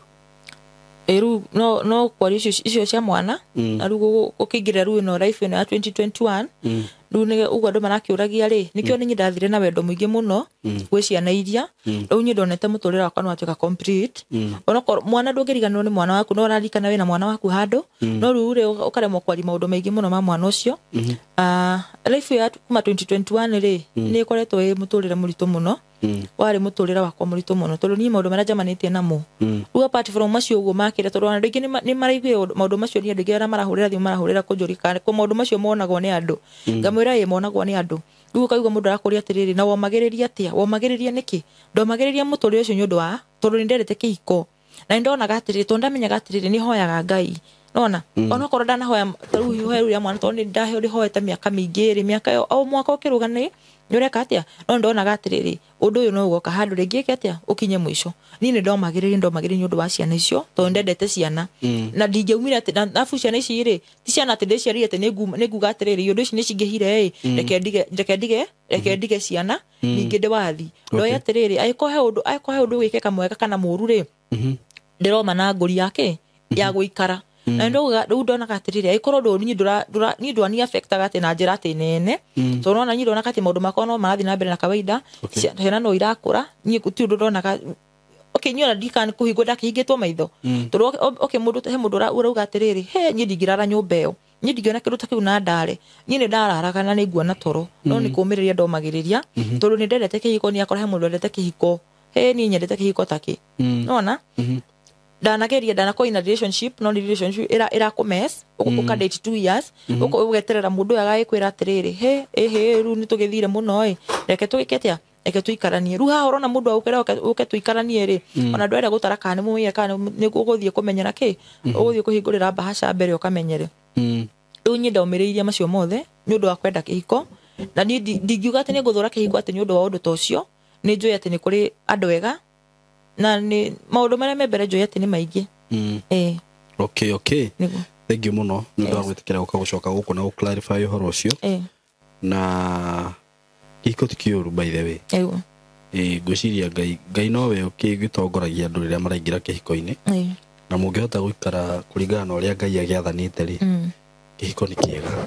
ru no kwaria icio cia mwana na rugo ukigira ru no life ya 2021 ru ni ugo andu marakiuragia ri nikio ni ndathire na wendo mwingi muno gwi ciana iria riu nyi ndonete muturira wakwa no atuika complete ona mwana ndungiriganwo ni mwana waku no rarikana we na mwana waku handu no ru ri ukaremwo kwari maundu maingi muno ma mwana ucio life ya kuma 2021 ri ni koretwo i muturira muritu muno wari muturira wakwa muritu muno tondu ni maundu mara jamanitie namo ru apart from macio uguo makire tondu andu ingi ni maraigwe maundu macio ni andu ingi ara marahurira thimu marahurira kunjurika ko maundu macio monagwo ni andu ngamwira ye monagwo ni andu riu kaigwa mundu arakuria atiriri na womagiriria atia womagiriria niki ndomagiriria muturira ucio ni undu wa tondu ni nderete kihiko na ndonaga atiriri tondu ndamenyaga atiriri ni hoyaga Ngai nona ona korwo ndanahoya riu hoya ya mwana tondu ndahe hoete miaka mingi ri miaka yo au mwaka ukirugani nyoreka atia no ndonaga atiriri undu uyu no ugoka handu ringi atia ukinye mwisho ni ndomagiriria ni undu wa ciana icio tondu ndendete ciana na ndingiumira ati nafu ciana ici ri ti ciana ati ndiciarire ati ni nguga atiriri undu ici ni cingihire reke ndige ciana ningi ndiwathi ndoya atiriri aikohe undu wikeka mwega kana muru ri ndiroma na nguri yake ya guikara na ndo ndonaga atiriri aikorwo ndo ni ndwani affectaga ati na njira ati nene so no na nyi ndona kati maundu makwa no marathi na mbere na kawaida hena no irakura nyi kuti ndo ndonaga okay nyona dikani kuhigwo ndakihingitwo maitho tondu okay mundu urauga atiriri nyi ndingirara nyumba iyo nyi ndingiona kindu ta kiu na ndare nyi ni ndararaga na niguona toro no ni kumiriria ndomagiriria tondu ni ndendete kihiko ni akora he mundu ndendete kihiko ni nyendete kihiko taki nona ndanageria in a relationship no relationship ira kumes uka date 2 years ugeterera mundu agagikwira atiriri ru ni tugithire muno reke tugiketia reke tuikaranie ru ha urona mundu ukera uke tuikaranie ri ona ndwere gutara kana muye kana ni guguthie kumenyera ki uguthie kuhingurira bahasha mbere ukamenyere ru nyi ndaumiriria macio mothe ni undu wa kwenda kihiko na ni ndingiuga ati ni guthura kihiko ati ni undu wa undu tocio ni njui ati ni kuri andu ega na ni maundu maria membere njui ati ni maingi okay thank you muno ni ndagwitikira gucoka guku na clarify uhoro ucio na kihiko ti kiuru by the way gwiciria Ngai nowe gitongoragia andu riria maraingira kihiko-ini na mungihota guikara kuringana na uria Ngai agiathanite ri kihiko ni kiega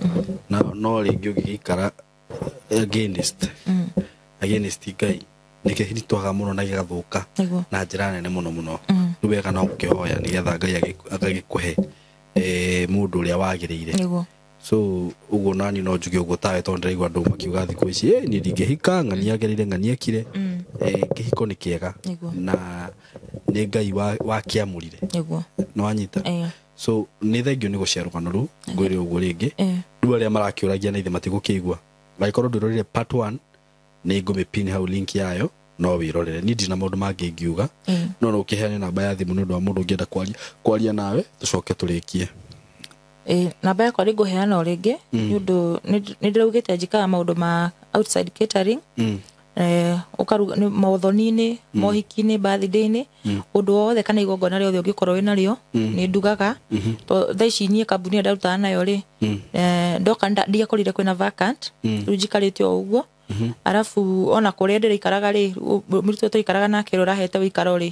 no ringi ungikara against Ngai nikihiritwaga muno na gigathuka na njira nene muno riu wega no ukihoya nigetha Ngai agagikuhe mundu uria wagiriire so ugo nani no njuge ugo tae tondu igwa ndu makiuga thiku ici ni ndingihika ng'ani agerire ng'ani ekire kihiko ni kiega na ni Ngai wa kiamurire no anyita so ni thengio ni gucerugano ru ngwire ugo ringi ndu aria marakiuragia na ithe matigukiigua ngaikorwo ndurorire part 1 nĩ ngũmĩpin hau link yayo no wirorere ni ndina maũndũ mangĩ ngiuga no no ũkĩheane namba ya thimũ nĩ ũndũ wa mũndũ ũngĩenda kwaria nawe tũcoke tũrĩkie. Namba yakwa rĩ ngũheana o rĩngĩ nĩ ũndũ nĩ ndĩraugĩte njikaga maũndũ ma outside catering ukaruga maũthoni-inĩ mohiki-inĩ birthday-inĩ ũndũ wothe kana igongona rĩothe ũngĩkorwo wĩ narĩo nĩ ndugaga thaa ici niĩ kambuni ndarutaga nayo rĩ ndoka ndiakorire kwĩna vacant rĩu njikarĩte o ũguo arafu ona kũrĩa ndĩraikaraga rĩ mũrutwo tũikaraga nake rorahete ũikaro rĩ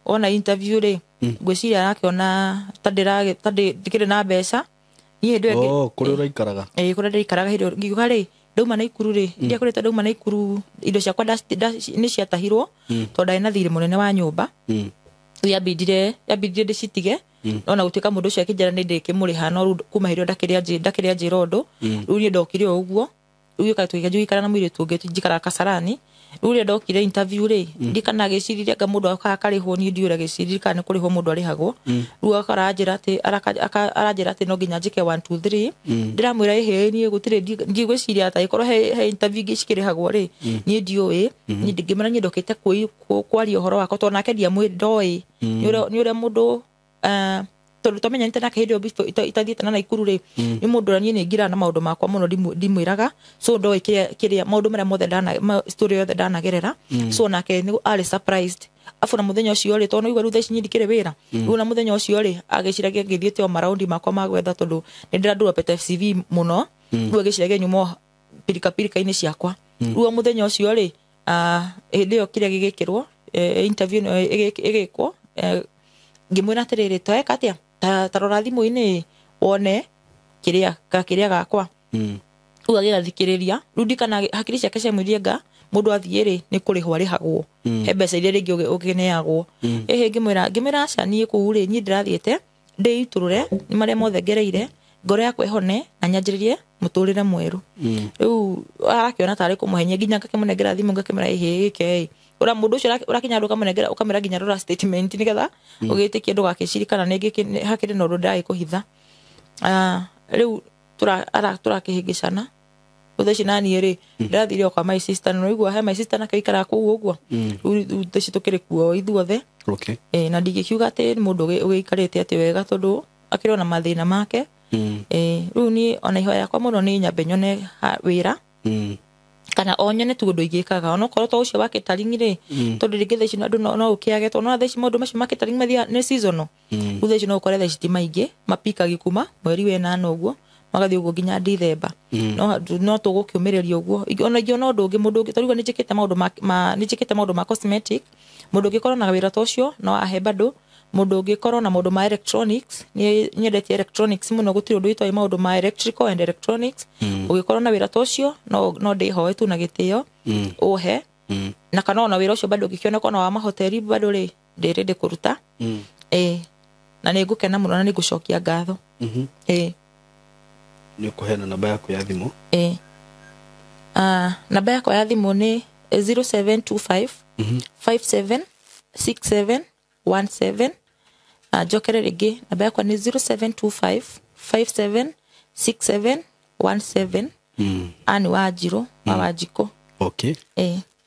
ona interview rĩ ngwĩciria arakiona ta ndikĩrĩ na mbeca niĩ ndĩ kũrĩa ũraikaraga kũrĩa ndĩraikaraga hĩndĩ ngiuga rĩ ndauma Naikuru rĩ ndiakorete ndauma Naikuru indo ciakwa nĩ ciatahirwo tondũ ndarĩ na thirĩ mũnene wa nyũmba yambindire ndĩcitige ona gũtuĩka mũndũ ũcio akĩnjĩra nĩ ndĩkĩmũrĩha no rĩu kuma hĩndĩ ndakĩrĩa njĩra ũndũ rĩu niĩ ndokire o ũguo rĩu gĩikara na mũirĩtu ũngĩ njikaraga Kasarani rĩu rĩrĩa ndokire interview rĩ ndikanagĩciririe anga mũndũ akarĩhwo niĩ ndiũra gĩciriri kana nĩ kũrĩhwo mũndũ arĩhagwo rĩu aranjĩra atĩ no nginya njĩke 1 2 3 ndĩramwĩra ĩhĩ niĩ gũtirĩ ndigwĩciria ata ĩkorwo he interview ingĩ cikĩrĩhagwo rĩ niĩ ndiũĩ niĩ ndingĩmena niĩ ndokĩte kwaria ũhoro wakwa tondũ nake ndiamwĩndoĩ nĩ ũrĩa mũndũ tondũ tũmenyanĩte nake hĩndĩ ĩyo itathiĩte na Naikuru rĩ nĩ mũndũ ũrĩa niĩ nĩ ngiraga na maũndũ makwa mũno ndimwĩraga so ndoĩ kĩrĩa maũndũ marĩa mothe story yothe ndanagerera so nake nĩ arĩ surprised afu na mũthenya ũcio rĩ tondũ no igua rĩu thaa ici niĩ ndikĩrĩ wĩra rĩu na mũthenya ũcio rĩ agĩciragia ngĩthiĩte o maraundi makwa ma gwetha tondũ nĩ ndĩradropete CV mũno rĩu agĩciragia nyuma pirika-inĩ ciakwa rĩu mũthenya ũcio rĩ hĩndĩ ĩyo kĩrĩa gĩgĩkĩrwo interview ĩgĩkwo ngĩmwĩra atĩrĩrĩ tweka atĩa ta rora thimũ-inĩ wone kĩrĩa gakwa rĩu agĩgathikĩrĩria rĩu ndikana hakiri ciake ciamwĩrire anga mũndũ athiĩ rĩ nĩ kũrĩhwo arĩhagwo he mbeca iria rĩngĩ ũkĩneagwo ngĩmwĩra aca niĩ kũu rĩ niĩ ndĩrathiĩte ndĩitũrũre nĩ marĩa mothe ngereire ngoro yakwa ĩhone na nyanjĩrĩrie mũtũrĩre mwerũ rĩu arakĩona tarĩ kũmũhenia nginya ngakĩmũnengera thimũ ngakĩmwĩra ĩhĩ gĩke ora mũndũ ũcio ũrakinya andũ ũkamũnengera ũkamera nginya rora statement nĩgetha ũgĩtĩkie ndũgakĩciri kana nĩ hakĩrĩ na ũndũ ndĩragĩkũhitha rĩu tũrakĩhĩngĩcana thaa ici naniĩ rĩ ndĩrathire o kwa my sister no igua he my sister nake aikaraga kũu ũguo rĩu thaici tũkĩrĩ kuo ithuothe na ndingĩkiuga atĩ mũndũ ũgĩikarĩte atĩ wega tondũ akĩrĩ na mathĩna make rĩu niĩ ona ihoya yakwa mũno nĩ nyambe nyone wĩra kana o nyone tu ũndũ igĩkaga onokorwo to ũcio wa catering rĩ tondũ rĩngĩ thaa ici andũ no ũkĩage tondũ no thaa ici maũndũ macio ma catering mathia nĩ seasonal rĩu thaa ici no ũkore thaa ici ti maingĩ mapikagi kuma mweri wenana ũguo magathiĩ ũguo nginya December no tũgũkĩũmĩrĩria ũguo ona ingĩ ona ũndũ ũngĩ mũndũ ũngĩ tondũ nĩnjĩkĩte maũndũ ma cosmetic mũndũ ũngĩkorwo na wĩra ta ũcio no ahe bado mũndũ ũngĩkorwo na maũndũ ma electronics nĩ nyendete electronics mũno gũtirĩ ũndũ itoĩ maũndũ ma electrical and electronics ũngĩkorwo na wĩra ta ũcio no ndĩhoe tu na gĩtĩo ũhe na kana ona wĩra ũcio bado ũngĩkĩoneka na wa mahoteli bado rĩ ndĩrĩndĩ kũruta na nĩ ngũkena mũno na nĩ ngũcokia ngatho nĩ ũkũheana namba yaku ya thimũ namba yakwa ya thimũ nĩ 0725 576717 njokere rĩngĩ namba yakwa nĩ 0725 576717 ani wa Njirũ wa Wanjikũ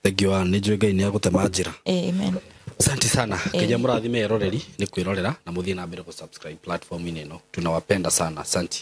thank you nĩ njũĩ Ngai nĩ agũtema njĩra amen asante sana kenya mũrathime eroreri nĩ kwĩrorera na mũthiĩ na mbere gũ subscribe platform-inĩ ĩno tunawapenda sana asante